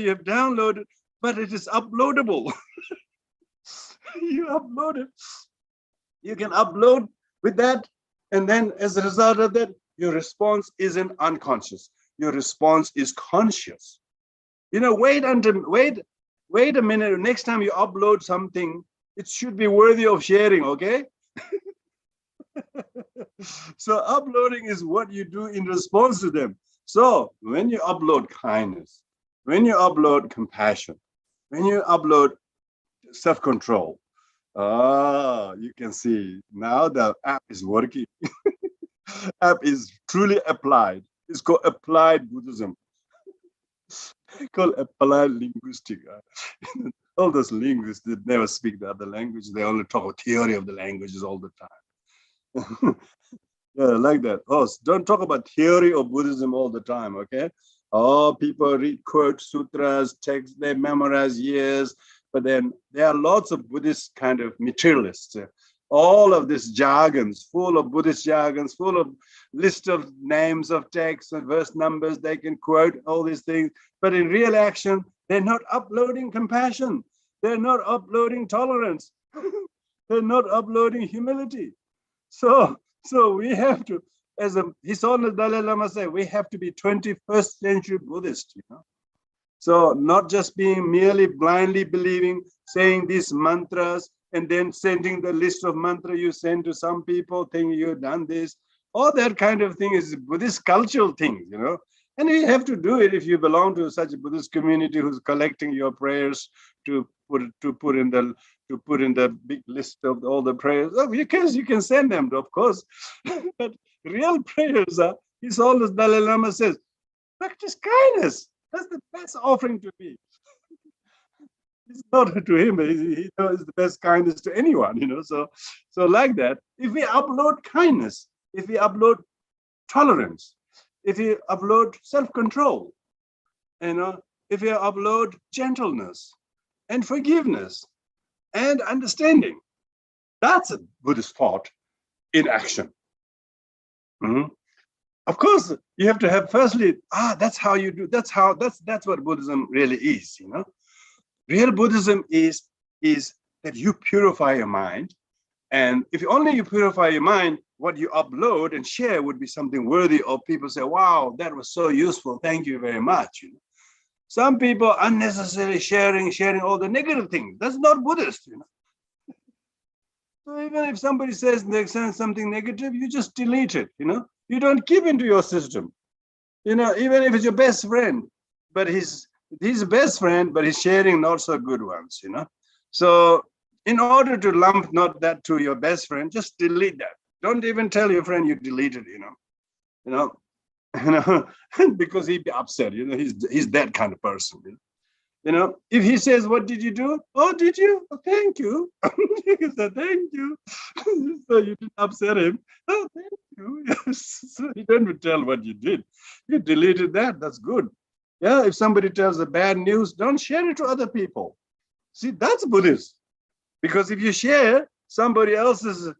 you have downloaded, but it is uploadable. You upload it. You can upload with that, and then as a result of that, your response isn't unconscious. Your response is conscious. Wait a minute. Next time you upload something, it should be worthy of sharing, okay? So uploading is what you do in response to them. So when you upload kindness, when you upload compassion, when you upload self-control, you can see now the app is working. App is truly applied. It's called applied Buddhism. It's called applied linguistic. All those linguists that never speak the other language, they only talk about theory of the languages all the time. Yeah, like that. Oh, don't talk about theory of Buddhism all the time, okay? Oh, people read quotes, sutras, texts, they memorize years, but then there are lots of Buddhist kind of materialists. All of this jargons, full of Buddhist jargons, full of list of names of texts and verse numbers they can quote, all these things. But in real action, they're not uploading compassion. They're not uploading tolerance. They're not uploading humility. So we have to, as His Holiness Dalai Lama said, we have to be 21st century Buddhist, So not just being merely blindly believing, saying these mantras, and then sending the list of mantra you send to some people, thinking you've done this. All that kind of thing is Buddhist cultural thing, And you have to do it if you belong to such a Buddhist community who's collecting your prayers to put in the big list of all the prayers. Oh, you can send them, of course. But real prayers are, His Holiness Dalai Lama says, practice kindness. That's the best offering to me. It's not to him, he knows the best kindness to anyone, So like that, if we upload kindness, if we upload tolerance, if we upload self-control, if we upload gentleness and forgiveness and understanding, that's a Buddhist thought in action. Mm-hmm. Of course, you have to have firstly, that's how you do, that's what Buddhism really is, Real Buddhism is that you purify your mind. And if only you purify your mind, what you upload and share would be something worthy of people say, wow, that was so useful. Thank you very much. Some people unnecessarily sharing all the negative things. That's not Buddhist, So even if somebody says they send something negative, you just delete it, You don't keep into your system. Even if it's your best friend, but he's a best friend, but he's sharing not so good ones, So in order to lump not that to your best friend, just delete that. Don't even tell your friend you deleted, because he'd be upset, he's that kind of person, if he says, what did you do? Oh, did you? Oh, thank you. He said, thank you. So you didn't upset him. Oh, thank you. Yes. So you don't tell what you did. You deleted that. That's good. Yeah, if somebody tells the bad news, don't share it to other people. See, that's Buddhist. Because if you share somebody else's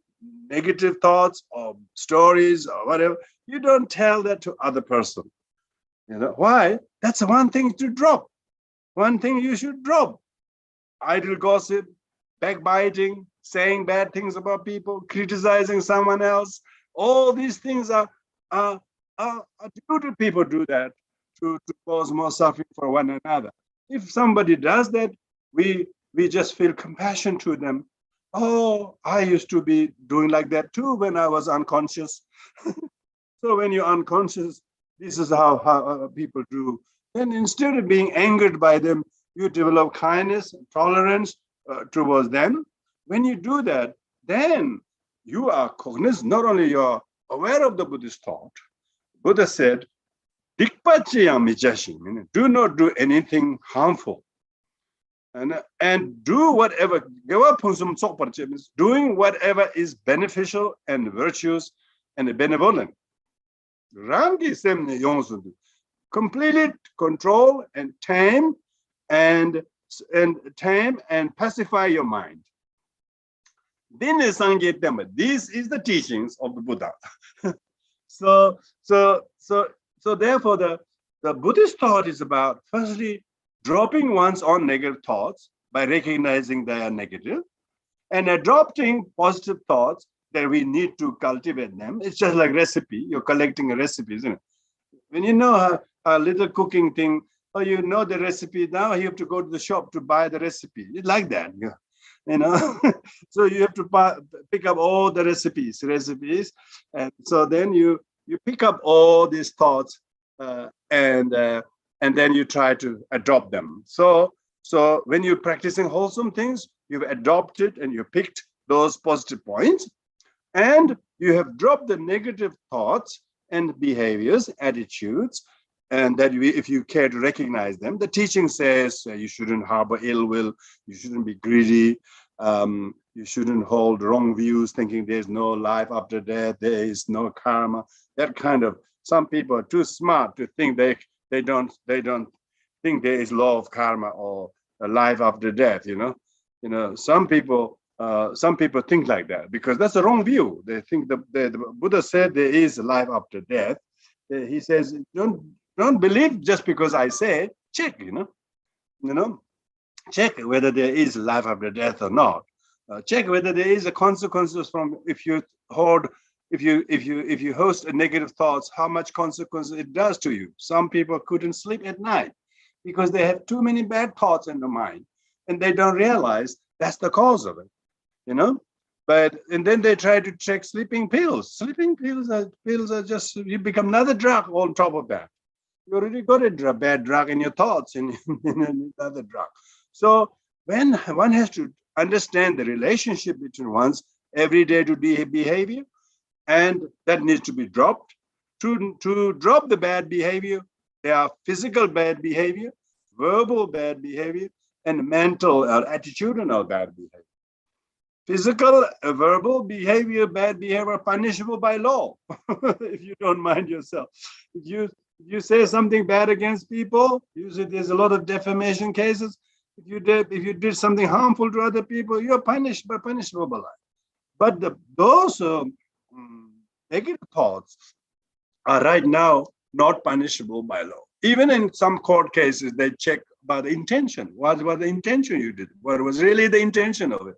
negative thoughts or stories or whatever, you don't tell that to other person. Why? That's the one thing to drop. One thing you should drop: idle gossip, backbiting, saying bad things about people, criticizing someone else. All these things are due to people do that to cause more suffering for one another. If somebody does that, we just feel compassion to them. Oh, I used to be doing like that too when I was unconscious. So when you're unconscious, this is how people do. Then instead of being angered by them, you develop kindness, tolerance towards them. When you do that, then you are cognizant. Not only you're aware of the Buddhist thought. Buddha said, do not do anything harmful. and do whatever. Doing whatever is beneficial and virtuous and benevolent. Completely control and tame and pacify your mind. This is the teachings of the Buddha. So therefore the Buddhist thought is about firstly dropping one's own negative thoughts by recognizing they are negative and adopting positive thoughts that we need to cultivate them. It's just like recipe. You're collecting a recipe, isn't it? When you know a little cooking thing, or you know the recipe, now you have to go to the shop to buy the recipe. It's like that, you know. So you have to pick up all the recipes, and so then you pick up all these thoughts, and then you try to adopt them. So when you're practicing wholesome things, you've adopted and you picked those positive points, and you have dropped the negative thoughts and behaviors, attitudes, and that if you care to recognize them. The teaching says you shouldn't harbor ill will, you shouldn't be greedy, you shouldn't hold wrong views, thinking there's no life after death, there is no karma. That kind of, some people are too smart to think they don't think there is law of karma or a life after death. You know, some people think like that because that's the wrong view. They think the Buddha said there is a life after death. He says, don't believe just because I say, check, check whether there is life after death or not. Check whether there is a consequences from if you host a negative thoughts, how much consequences it does to you. Some people couldn't sleep at night because they have too many bad thoughts in the mind, and they don't realize that's the cause of it. And then they try to check sleeping pills. Sleeping pills are just, you become another drug on top of that. You already got a bad drug in your thoughts in another drug. So when one has to understand the relationship between one's everyday to day behavior, and that needs to be dropped. To drop the bad behavior, there are physical bad behavior, verbal bad behavior, and mental or attitudinal bad behavior. Physical, verbal behavior, bad behavior, punishable by law. If you don't mind yourself, if you say something bad against people, usually there's a lot of defamation cases. If you did something harmful to other people, you're punishable by law. But those negative thoughts are right now not punishable by law. Even in some court cases, they check about the intention. What was the intention you did? What was really the intention of it?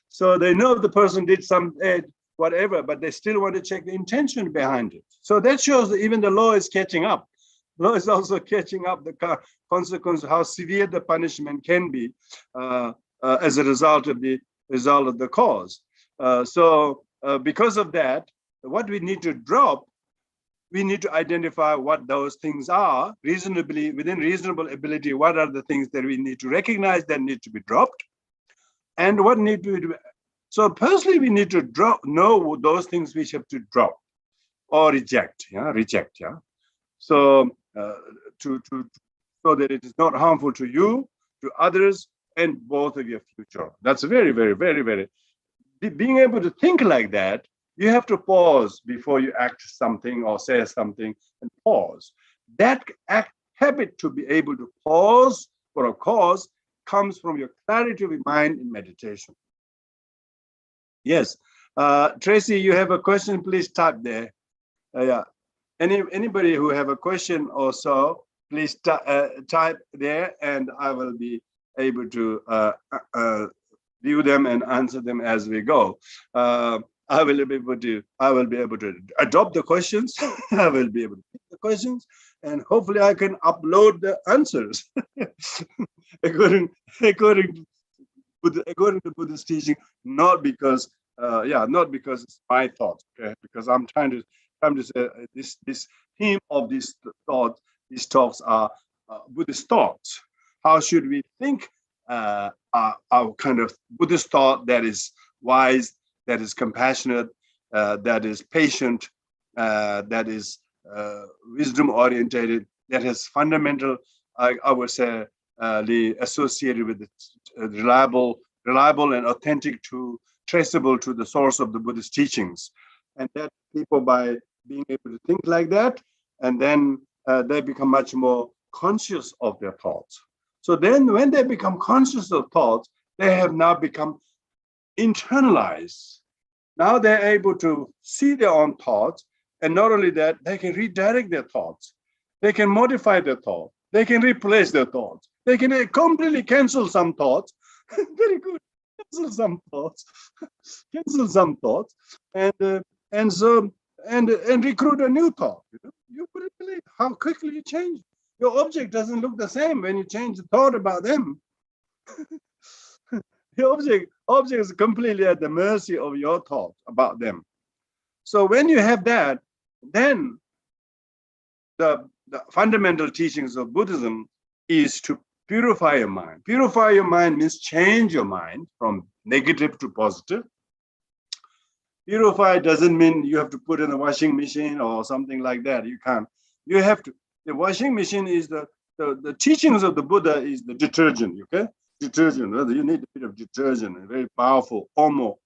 So they know the person did some whatever, but they still want to check the intention behind it. So that shows that even the law is catching up. Law is also catching up the consequence of how severe the punishment can be as a result of the cause. So because of that, what we need to drop, we need to identify what those things are reasonably, within reasonable ability. What are the things that we need to recognize that need to be dropped, and what need to be. So personally, we need to know those things which have to drop or reject. So so that it is not harmful to you, to others, and both of your future. That's very, very, very, very. Being able to think like that, you have to pause before you act something or say something, and pause. That habit to be able to pause for a cause comes from your clarity of mind in meditation. Yes, Tracy, you have a question? Please type there. Yeah. Anybody who have a question or so, please type there, and I will be able to view them and answer them as we go. I will be able to adopt the questions. I will be able to pick the questions, and hopefully I can upload the answers according to Buddhist teaching. Not because it's my thoughts, okay? Because I'm trying to say this theme of this thought. These talks are Buddhist thoughts. How should we think our kind of Buddhist thought that is wise, that is compassionate, that is patient, that is wisdom orientated, that has fundamental, I would say, associated with the reliable and authentic to traceable to the source of the Buddhist teachings. And that people, by being able to think like that, and then they become much more conscious of their thoughts. So then when they become conscious of thoughts, they have now become internalized. Now they're able to see their own thoughts, and not only that, they can redirect their thoughts. They can modify their thoughts. They can replace their thoughts. They can completely cancel some thoughts. Very good. Cancel some thoughts. Cancel some thoughts, and recruit a new thought. You wouldn't believe how quickly you change. Your object doesn't look the same when you change the thought about them. The object is completely at the mercy of your thought about them. So when you have that, then the fundamental teachings of Buddhism is to purify your mind. Purify your mind means change your mind from negative to positive. Purify doesn't mean you have to put in a washing machine or something like that. You can't. You have to. The washing machine is the teachings of the Buddha is the detergent. Okay, detergent. You need a bit of detergent. A very powerful Omo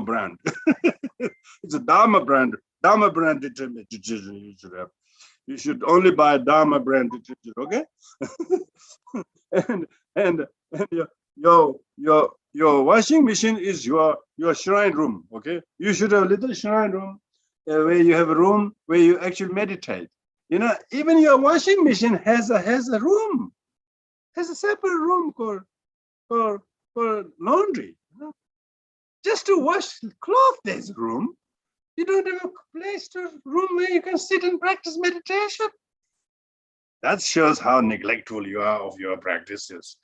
brand. It's a Dharma brand. Dharma brand detergent you should have. You should only buy Dharma brand detergent. Okay, and your washing machine is your shrine room. Okay, you should have a little shrine room where you have a room where you actually meditate. Even your washing machine has a room, has a separate room for laundry. Just to wash cloth, there's a room. You don't have a room where you can sit and practice meditation. That shows how neglectful you are of your practices.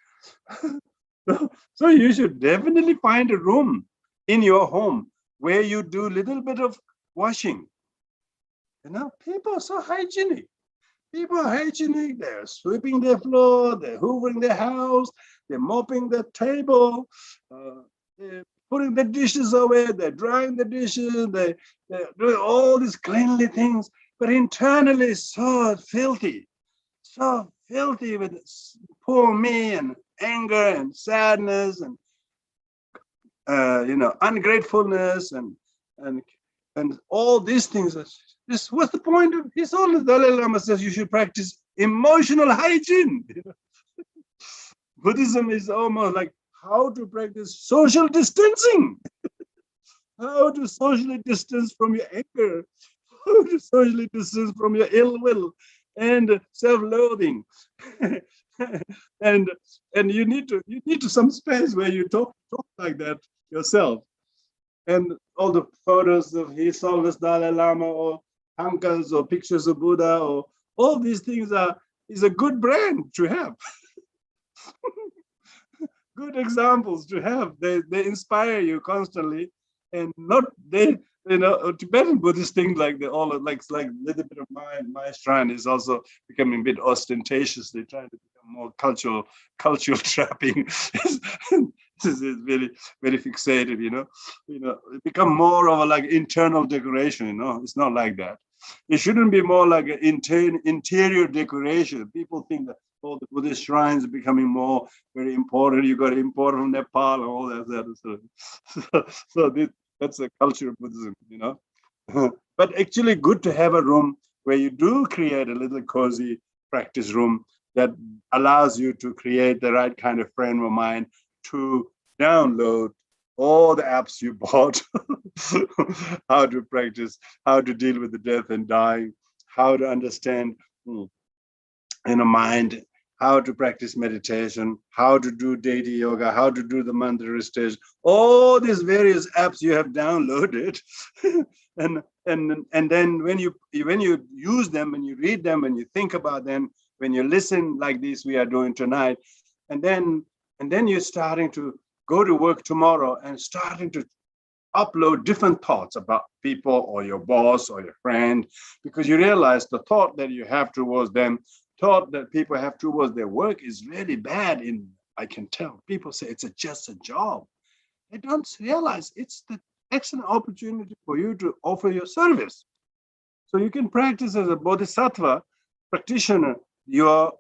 So you should definitely find a room in your home where you do a little bit of washing. People are so hygienic. People are hygienic. They're sweeping their floor. They're hoovering their house. They're mopping the table. They're putting the dishes away. They're drying the dishes. They're doing all these cleanly things. But internally, so filthy with poor me and anger and sadness and ungratefulness and all these things. What's the point of this? All the Dalai Lama says you should practice emotional hygiene. Buddhism is almost like how to practice social distancing. How to socially distance from your anger. How to socially distance from your ill will and self-loathing. and you need to some space where you talk like that yourself. And all the photos of His Holiness Dalai Lama or tankas or pictures of Buddha or all these things is a good brand to have. Good examples to have. They inspire you constantly, and not they. Tibetan Buddhist things like a little bit of my shrine is also becoming a bit ostentatious. They're trying to become more cultural trapping. This is very, very fixated. It become more of a internal decoration. It's not like that. It shouldn't be more like an interior decoration. People think that all the Buddhist shrines are becoming more very important. You got to import from Nepal and all that. So that's a culture of Buddhism, But actually good to have a room where you do create a little cozy practice room that allows you to create the right kind of frame of mind to download all the apps you bought, how to practice, how to deal with the death and dying, how to understand mind, how to practice meditation, how to do deity yoga, how to do the mantra recitation, all these various apps you have downloaded. and then when you use them, when you read them, when you think about them, when you listen like this we are doing tonight, and then you're starting to go to work tomorrow and starting to upload different thoughts about people or your boss or your friend, because you realize the thought that you have towards them, thought that people have towards their work is really bad. I can tell people say it's just a job. They don't realize it's the excellent opportunity for you to offer your service. So you can practice as a bodhisattva practitioner your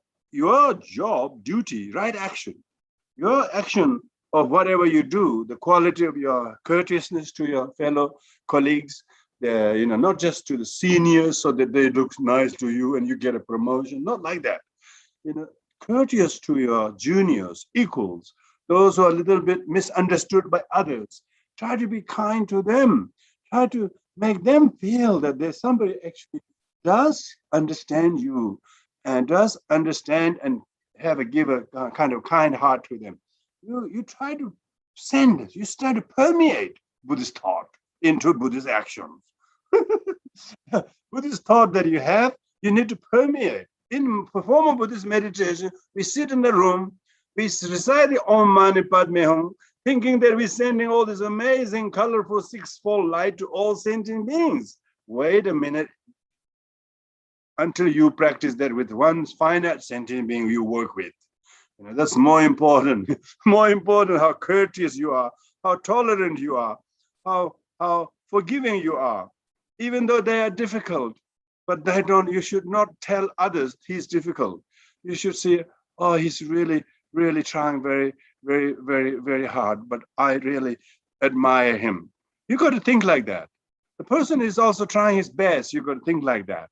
job, duty, right action Your action of whatever you do, the quality of your courteousness to your fellow colleagues, not just to the seniors so that they look nice to you and you get a promotion, not like that. Courteous to your juniors, equals, those who are a little bit misunderstood by others. Try to be kind to them. Try to make them feel that there's somebody actually does understand you and does understand and give a kind of kind heart to them. You try to you start to permeate Buddhist thought into Buddhist actions. Buddhist thought that you have, you need to permeate. In perform Buddhist meditation, we sit in the room, we recite the Om Mani Padme Hum, thinking that we're sending all this amazing, colorful, sixfold light to all sentient beings. Wait a minute. Until you practice that with one finite sentient being you work with. That's more important. More important how courteous you are, how tolerant you are, how forgiving you are, even though they are difficult. But you should not tell others he's difficult. You should say, oh, he's really, really trying very, very, very, very hard, but I really admire him. You got to think like that. The person is also trying his best. You got to think like that.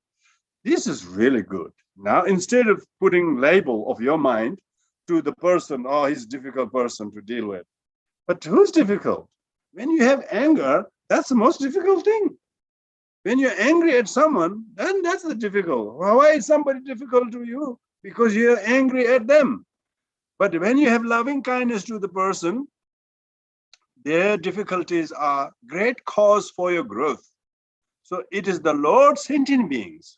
This is really good. Now, instead of putting label of your mind to the person, oh, he's a difficult person to deal with. But who's difficult? When you have anger, that's the most difficult thing. When you're angry at someone, then that's the difficult. Why is somebody difficult to you? Because you're angry at them. But when you have loving kindness to the person, their difficulties are great cause for your growth. So it is the Lord sentient beings.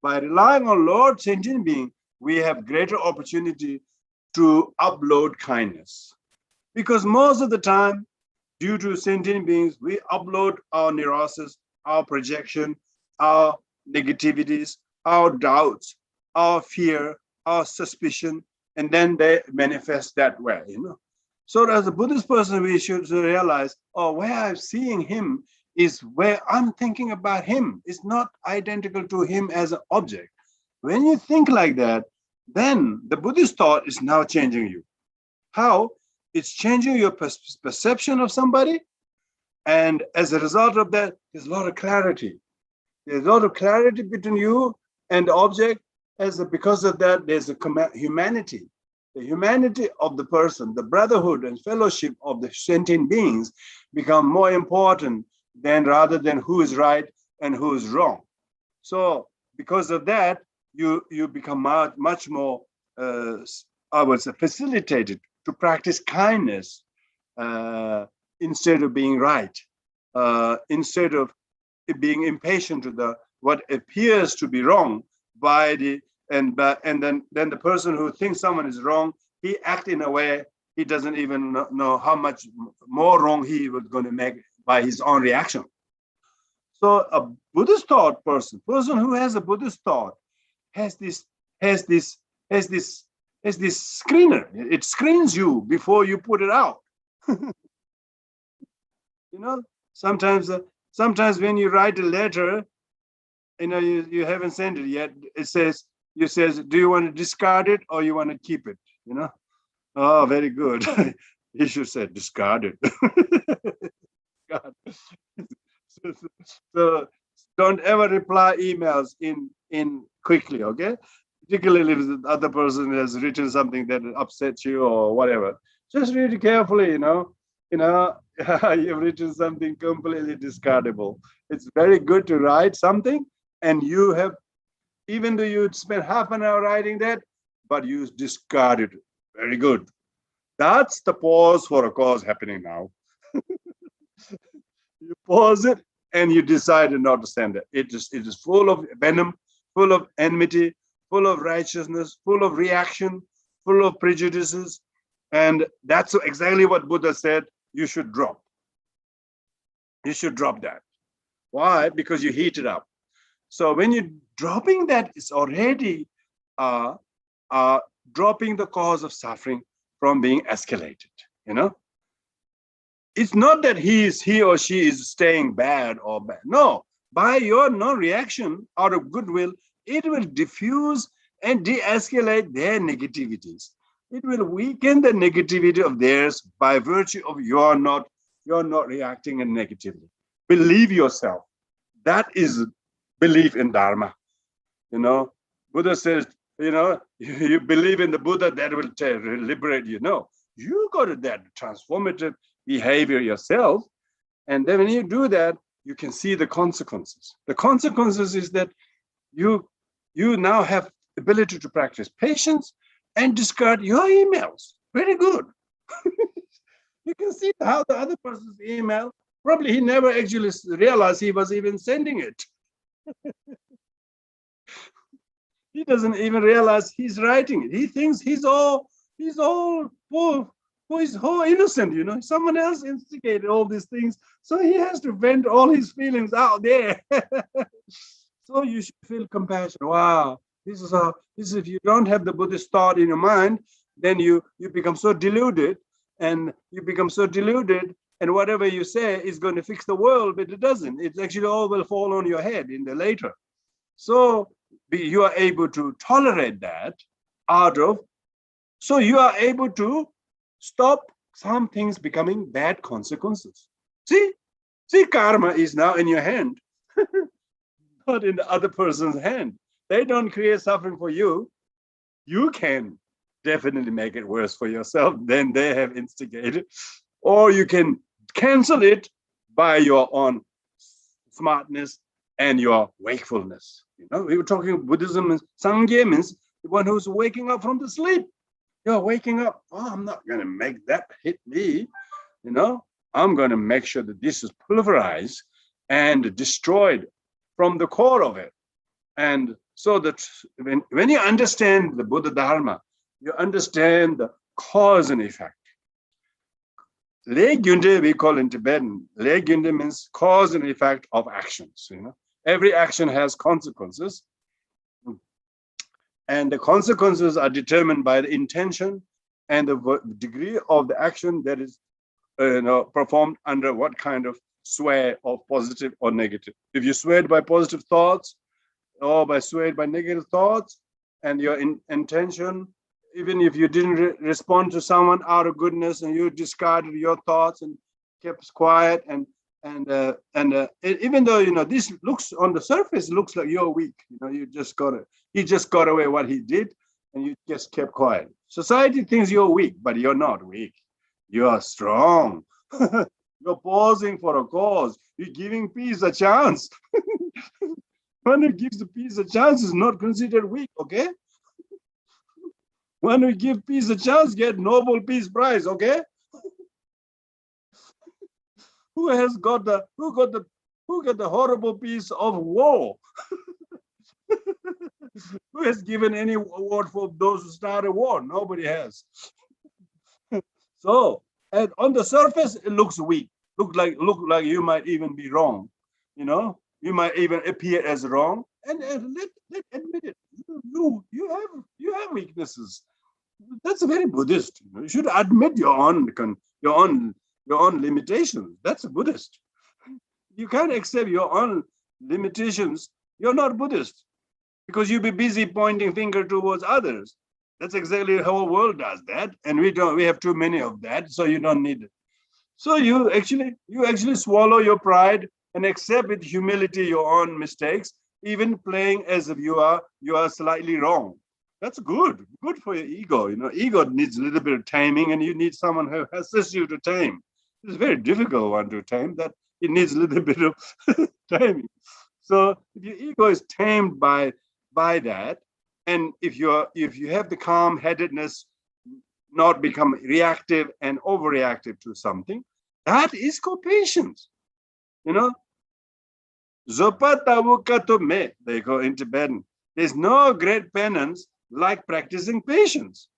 By relying on Lord sentient being, we have greater opportunity to upload kindness. Because most of the time, due to sentient beings, we upload our neurosis, our projection, our negativities, our doubts, our fear, our suspicion, and then they manifest that way, So as a Buddhist person, we should realize, oh, where I'm seeing him is where I'm thinking about him. It's not identical to him as an object. When you think like that, then the Buddhist thought is now changing you. How? It's changing your perception of somebody. And as a result of that, there's a lot of clarity. There's a lot of clarity between you and the object. Because of that, there's a humanity. The humanity of the person, the brotherhood and fellowship of the sentient beings become more important rather than who is right and who is wrong. So because of that, you become much more, facilitated to practice kindness instead of being right, instead of being impatient to what appears to be wrong and then the person who thinks someone is wrong, he acts in a way he doesn't even know how much more wrong he was going to make by his own reaction. So a Buddhist thought person who has a Buddhist thought has this screener. It screens you before you put it out. Sometimes when you write a letter, you haven't sent it yet. It says, do you want to discard it or you want to keep it? Oh, very good. He should say discard it. So don't ever reply emails in quickly, okay? Particularly if the other person has written something that upsets you or whatever. Just read it carefully, you've written something completely discardable. It's very good to write something and you have, even though you spend half an hour writing that, but you discard it. Very good. That's the pause for a cause happening now. You pause it and you decide not to send it. It is full of venom, full of enmity, full of righteousness, full of reaction, full of prejudices. And that's exactly what Buddha said you should drop. You should drop that. Why? Because you heat it up. So when you're dropping that, it's already dropping the cause of suffering from being escalated, It's not that he or she is staying bad or bad. No, by your non-reaction out of goodwill, it will diffuse and de-escalate their negativities. It will weaken the negativity of theirs by virtue of you're not reacting in negatively. Believe yourself. That is belief in Dharma. Buddha says, you believe in the Buddha, that will liberate you. No, you got to that transformative behavior yourself. And then when you do that, you can see the consequences. The consequences is that you now have ability to practice patience and discard your emails. Very good. You can see how the other person's email, probably he never actually realized he was even sending it. He doesn't even realize he's writing it. He thinks he's all innocent, Someone else instigated all these things. So he has to vent all his feelings out there. So you should feel compassion. Wow, this is if you don't have the Buddhist thought in your mind, then you become so deluded, and whatever you say is going to fix the world, but it doesn't. It actually all will fall on your head in the later. So you are able to tolerate that so you are able to stop some things becoming bad consequences. See, karma is now in your hand, not in the other person's hand. They don't create suffering for you. You can definitely make it worse for yourself than they have instigated. Or you can cancel it by your own smartness and your wakefulness. We were talking Buddhism, Sangye means the one who's waking up from the sleep. You're waking up. Oh, I'm not going to make that hit me. I'm going to make sure that this is pulverized and destroyed from the core of it. And so that when you understand the Buddha Dharma, you understand the cause and effect. Leegyunde, we call in Tibetan, Leegyunde means cause and effect of actions. Every action has consequences. And the consequences are determined by the intention and the degree of the action that is performed under what kind of sway of positive or negative. If you're swayed by positive thoughts or swayed by negative thoughts, and your intention, even if you didn't respond to someone out of goodness and you discarded your thoughts and kept quiet, and even though this looks on the surface looks like you're weak, he just got away what he did, and you just kept quiet. Society thinks you're weak, but you're not weak. You are strong. You're pausing for a cause. You're giving peace a chance. One who gives the peace a chance is not considered weak, okay? One who gives peace a chance get Nobel Peace Prize, okay? Who got the horrible peace of war? Who has given any award for those who start a war? Nobody has. So, and on the surface, it looks weak. Look like you might even be wrong. You might even appear as wrong, and let admit it. You have weaknesses. That's very Buddhist. You should admit your own limitations. That's a Buddhist. You can't accept your own limitations. You're not Buddhist, because you'll be busy pointing finger towards others. That's exactly how the whole world does that, and we have too many of that, so you don't need it. So you actually swallow your pride and accept with humility your own mistakes, even playing as if you are slightly wrong. That's good for your ego. Ego needs a little bit of taming, and you need someone who assists you to tame. It's a very difficult one to tame. That it needs a little bit of taming. So if your ego is tamed by that, and if you have the calm-headedness, not become reactive and overreactive to something, that is called patience. Zopatavukatume, they go in Tibetan. There's no great penance like practicing patience.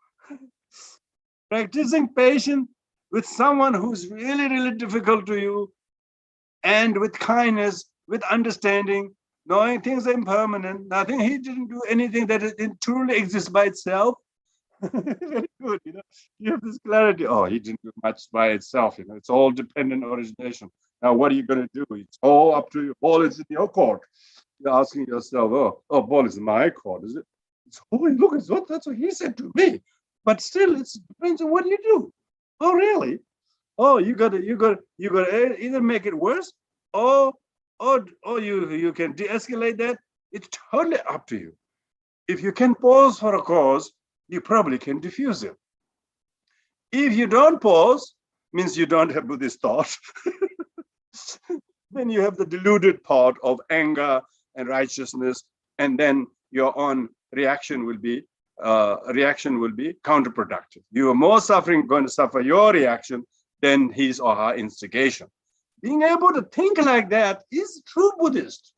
Practicing patience with someone who's really, really difficult to you, and with kindness, with understanding, knowing things are impermanent. Nothing, he didn't do anything that it truly exists by itself. Very good. You have this clarity. Oh, he didn't do much by itself. It's all dependent origination. Now, what are you going to do? It's all up to you. Ball is in your court. You're asking yourself, ball is my court, is it? It's, oh, look, that's what he said to me. But still, it depends on what you do. Oh, really? Oh, you got to either make it worse, or you can de-escalate that. It's totally up to you. If you can pause for a cause, you probably can diffuse it. If you don't pause, means you don't have Buddhist thought. Then you have the deluded thought of anger and righteousness, and then your own reaction will be counterproductive. You are more going to suffer your reaction than his or her instigation. Being able to think like that is true Buddhist.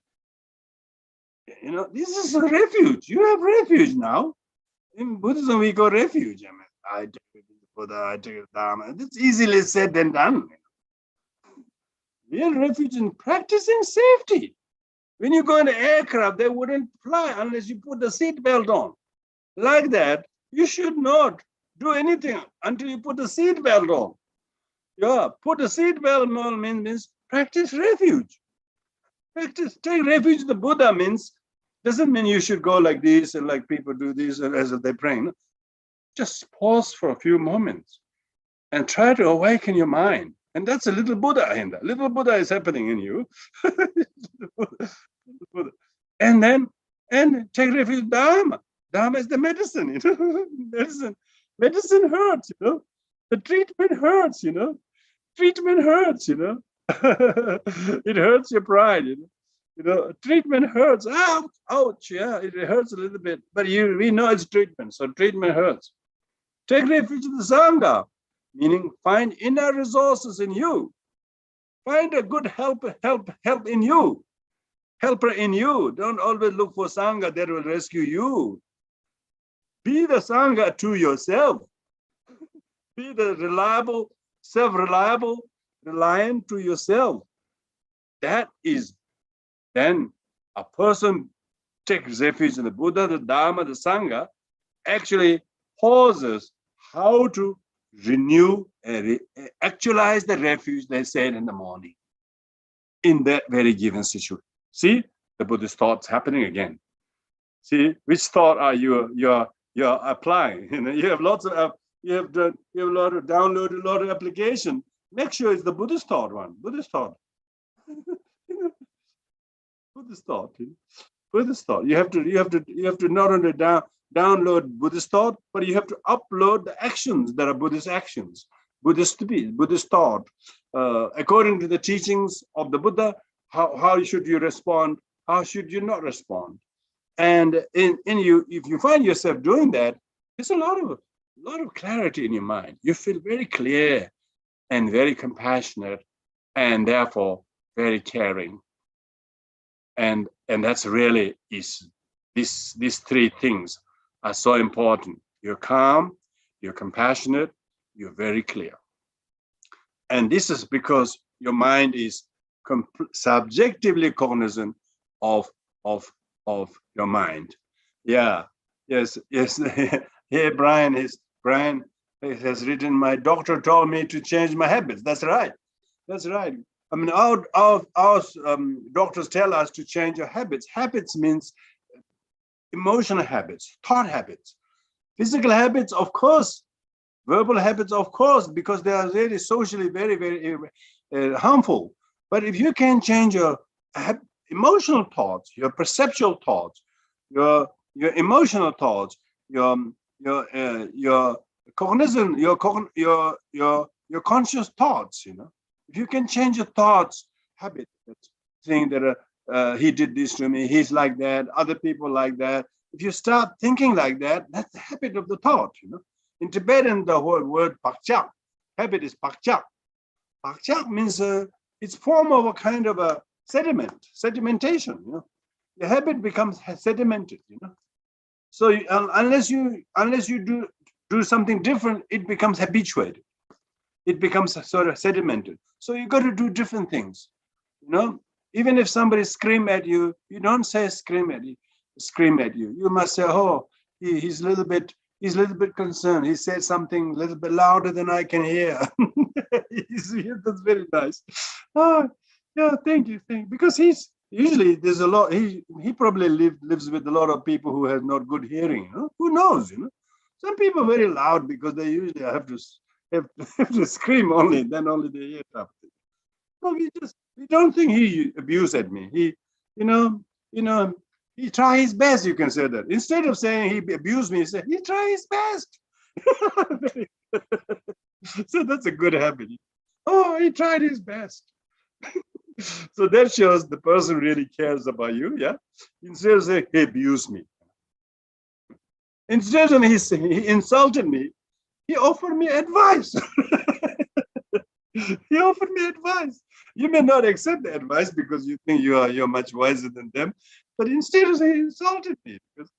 This is a refuge. You have refuge now. In Buddhism, we go refuge. I take it to the Buddha, I take it to Lama. It's easily said than done. Real refuge in practicing safety. When you go in an aircraft, they wouldn't fly unless you put the seatbelt on. Like that, you should not do anything until you put the seatbelt on. Yeah, put a seatbelt on means practice refuge. Take refuge in the Buddha doesn't mean you should go like this and like people do this as they pray. No? Just pause for a few moments and try to awaken your mind. And that's a little Buddha in there. Little Buddha is happening in you. And take refuge in Dharma. Dharma is the medicine, Medicine hurts, The treatment hurts, Treatment hurts, It hurts your pride, Treatment hurts. Ouch, yeah, it hurts a little bit. But we know it's treatment, so treatment hurts. Take refuge in the Sangha, meaning find inner resources in you. Find a good help in you. Helper in you. Don't always look for Sangha that will rescue you. Be the Sangha to yourself. Be the reliable, self-reliable, reliant to yourself. That is then a person takes refuge in the Buddha, the Dharma, the Sangha, actually pauses how to renew and actualize the refuge they said in the morning in that very given situation. See the Buddhist thoughts happening again. See which thought are you're applying. You have lots of you have a lot of downloaded a lot of application. Make sure it's the Buddhist thought one. Buddhist thought. Buddhist thought. Buddhist thought. You have to not only download Buddhist thought, but you have to upload the actions that are Buddhist actions, Buddhist thought. According to the teachings of the Buddha, how should you respond? How should you not respond? And if you find yourself doing that, there's a lot of clarity in your mind. You feel very clear and very compassionate, and therefore very caring. And that's really is these three things are so important. You're calm, you're compassionate, you're very clear. And this is because your mind is subjectively cognizant of your mind. Yeah, yes. Here, Brian has written, my doctor told me to change my habits. That's right. I mean, our doctors tell us to change our habits. Habits means emotional habits, thought habits, physical habits, of course, verbal habits, of course, because they are really socially very, very harmful. But if you can change your emotional thoughts, your perceptual thoughts, your emotional thoughts, your cognizant, your conscious thoughts, if you can change your thoughts, habits, saying that he did this to me, he's like that, other people like that. If you start thinking like that, that's the habit of the thought. In Tibetan, the whole word pakchak, habit is pakchak. Pakchak means it's form of a kind of a sedimentation. The habit becomes sedimented. So unless you do something different, it becomes habituated. It becomes sort of sedimented. So you got to do different things. Even if somebody scream at you, you don't say scream at you. You must say, oh, he's a little bit concerned. He said something a little bit louder than I can hear. That's very nice. Oh, yeah, thank you. Because he's usually there's a lot. He probably lives with a lot of people who have not good hearing. Who knows? Some people are very loud because they usually have to scream only, then only they hear something. No, we don't think he abused at me. You know, you know, he tried his best. You can say that instead of saying he abused me, he said he tried his best. So that's a good habit. Oh, he tried his best. So that shows the person really cares about you. Yeah. Instead of saying he abused me, instead of he insulted me, he offered me advice. He offered me advice. You may not accept the advice because you think you're much wiser than them, but instead of saying he insulted me, because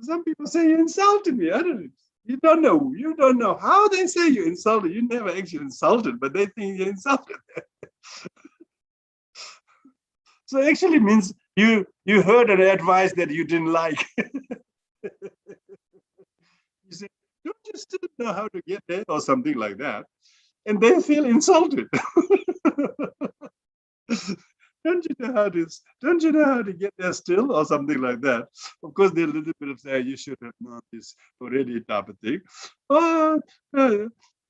some people say you insulted me. I don't know. You don't know. You don't know how they say you insulted. You never actually insulted, but they think you insulted them. So actually means you heard an advice that you didn't like. You say, don't you still know how to get there or something like that? And they feel insulted. Don't you know how to get there still or something like that? Of course, there's a little bit of say you should have known this already type of thing. Oh,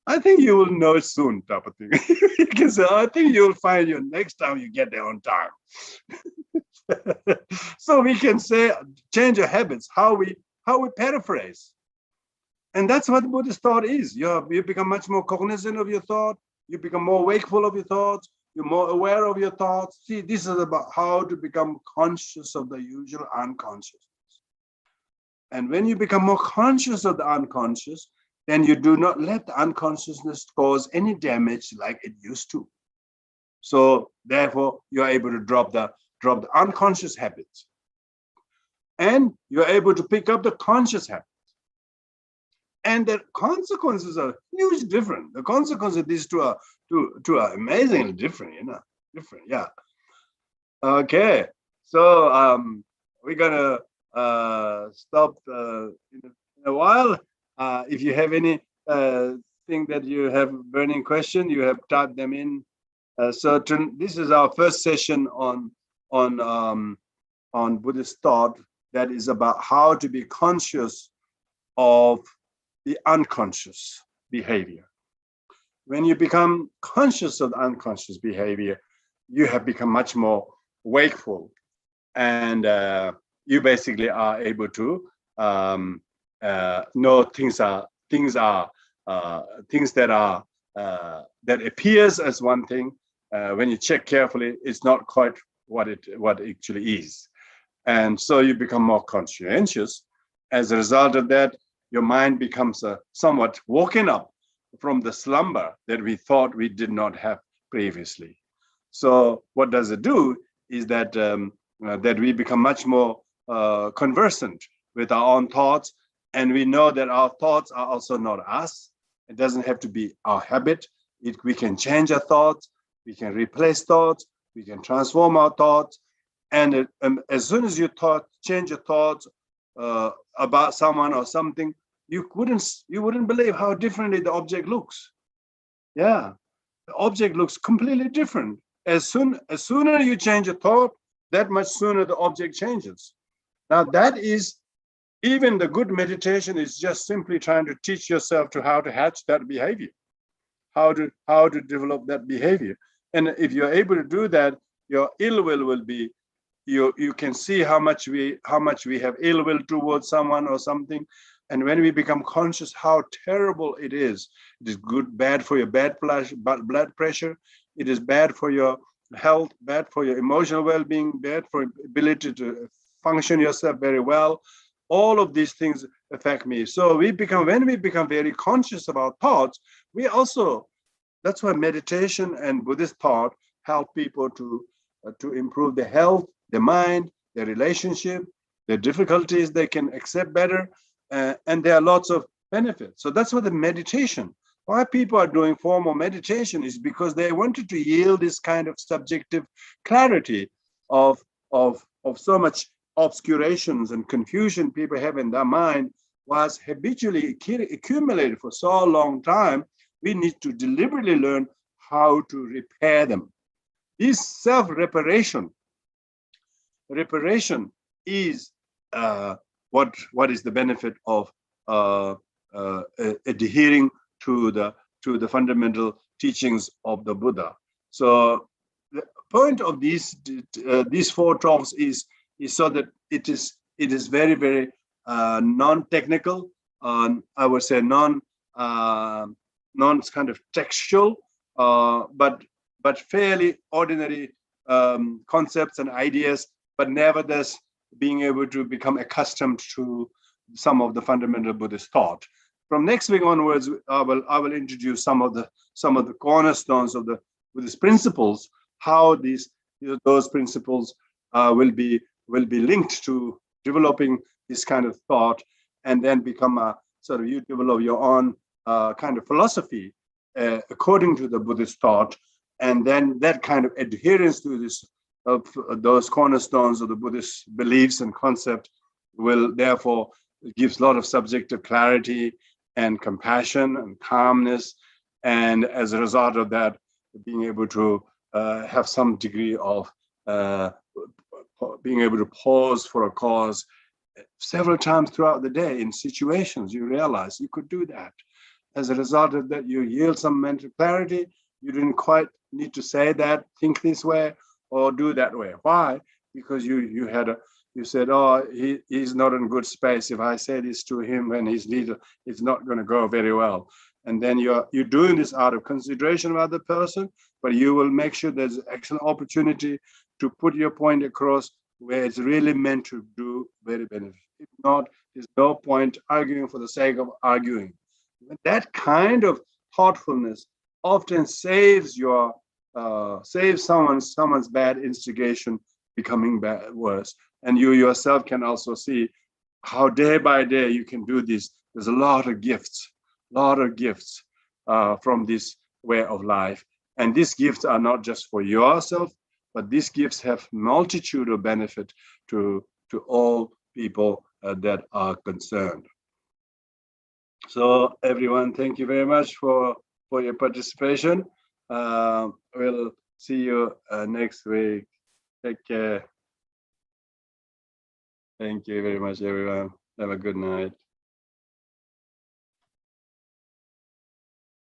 I think you will know it soon type of thing. You can say, I think you'll find your next time you get there on time. So we can say change your habits, how we paraphrase. And that's what Buddhist thought is. You become much more cognizant of your thought. You become more wakeful of your thoughts. You're more aware of your thoughts. See, this is about how to become conscious of the usual unconsciousness. And when you become more conscious of the unconscious, then you do not let the unconsciousness cause any damage like it used to. So therefore, you're able to drop the unconscious habits. And you're able to pick up the conscious habits. And the consequences are huge different. The consequences of these two are amazingly different, different, yeah. Okay, so we're gonna stop in a while. If you have any thing that you have burning question, you have typed them in. This is our first session on Buddhist thought that is about how to be conscious of the unconscious behavior. When you become conscious of the unconscious behavior, you have become much more wakeful, and you basically are able to know things that appears as one thing. When you check carefully, it's not quite what it actually is, and so you become more conscientious. As a result of that, your mind becomes somewhat woken up from the slumber that we thought we did not have previously. So what does it do is that that we become much more conversant with our own thoughts, and we know that our thoughts are also not us. It doesn't have to be our habit. We can change our thoughts, we can replace thoughts, we can transform our thoughts, and as soon as you change your thoughts about someone or something, you wouldn't believe how differently the object looks. Yeah, the object looks completely different. As sooner you change a thought, that much sooner the object changes. Now that is, even the good meditation is just simply trying to teach yourself to how to hatch that behavior, how to develop that behavior. And if you're able to do that, your ill will be, you can see how much we have ill will towards someone or something. And when we become conscious how terrible it is bad for your blood pressure, it is bad for your health, bad for your emotional well-being, bad for ability to function yourself very well. All of these things affect me. So when we become very conscious about thoughts, we also, that's why meditation and Buddhist thought help people to improve their health, their mind, their relationship, their difficulties they can accept better. And there are lots of benefits. So that's what the meditation, why people are doing formal meditation is because they wanted to yield this kind of subjective clarity of so much obscurations and confusion people have in their mind was habitually accumulated for so long time. We need to deliberately learn how to repair them. This self-reparation is what is the benefit of adhering to the fundamental teachings of the Buddha. So the point of these four talks is so that it is very, very non-technical, I would say non kind of textual, but fairly ordinary concepts and ideas, but nevertheless being able to become accustomed to some of the fundamental Buddhist thought. From next week onwards, I will introduce some of the cornerstones of the Buddhist principles, how those principles will be linked to developing this kind of thought, and then become a sort of, you develop your own kind of philosophy according to the Buddhist thought, and then that kind of adherence to those cornerstones of the Buddhist beliefs and concept will therefore gives a lot of subjective clarity and compassion and calmness, and as a result of that, being able to have some degree of being able to pause for a cause several times throughout the day in situations you realize you could do that. As a result of that, you yield some mental clarity. You didn't quite need to say that, think this way, or do that way. Why? Because you said, oh, he's not in good space. If I say this to him when he's leader, it's not going to go very well. And then you're doing this out of consideration of other person, but you will make sure there's an excellent opportunity to put your point across where it's really meant to do very beneficial. If not, there's no point arguing for the sake of arguing. That kind of thoughtfulness often saves someone's bad instigation becoming worse. And you yourself can also see how day by day you can do this. There's a lot of gifts from this way of life. And these gifts are not just for yourself, but these gifts have multitude of benefit to all people that are concerned. So everyone, thank you very much for your participation. We'll see you next week. Take care. Thank you very much, everyone. Have a good night.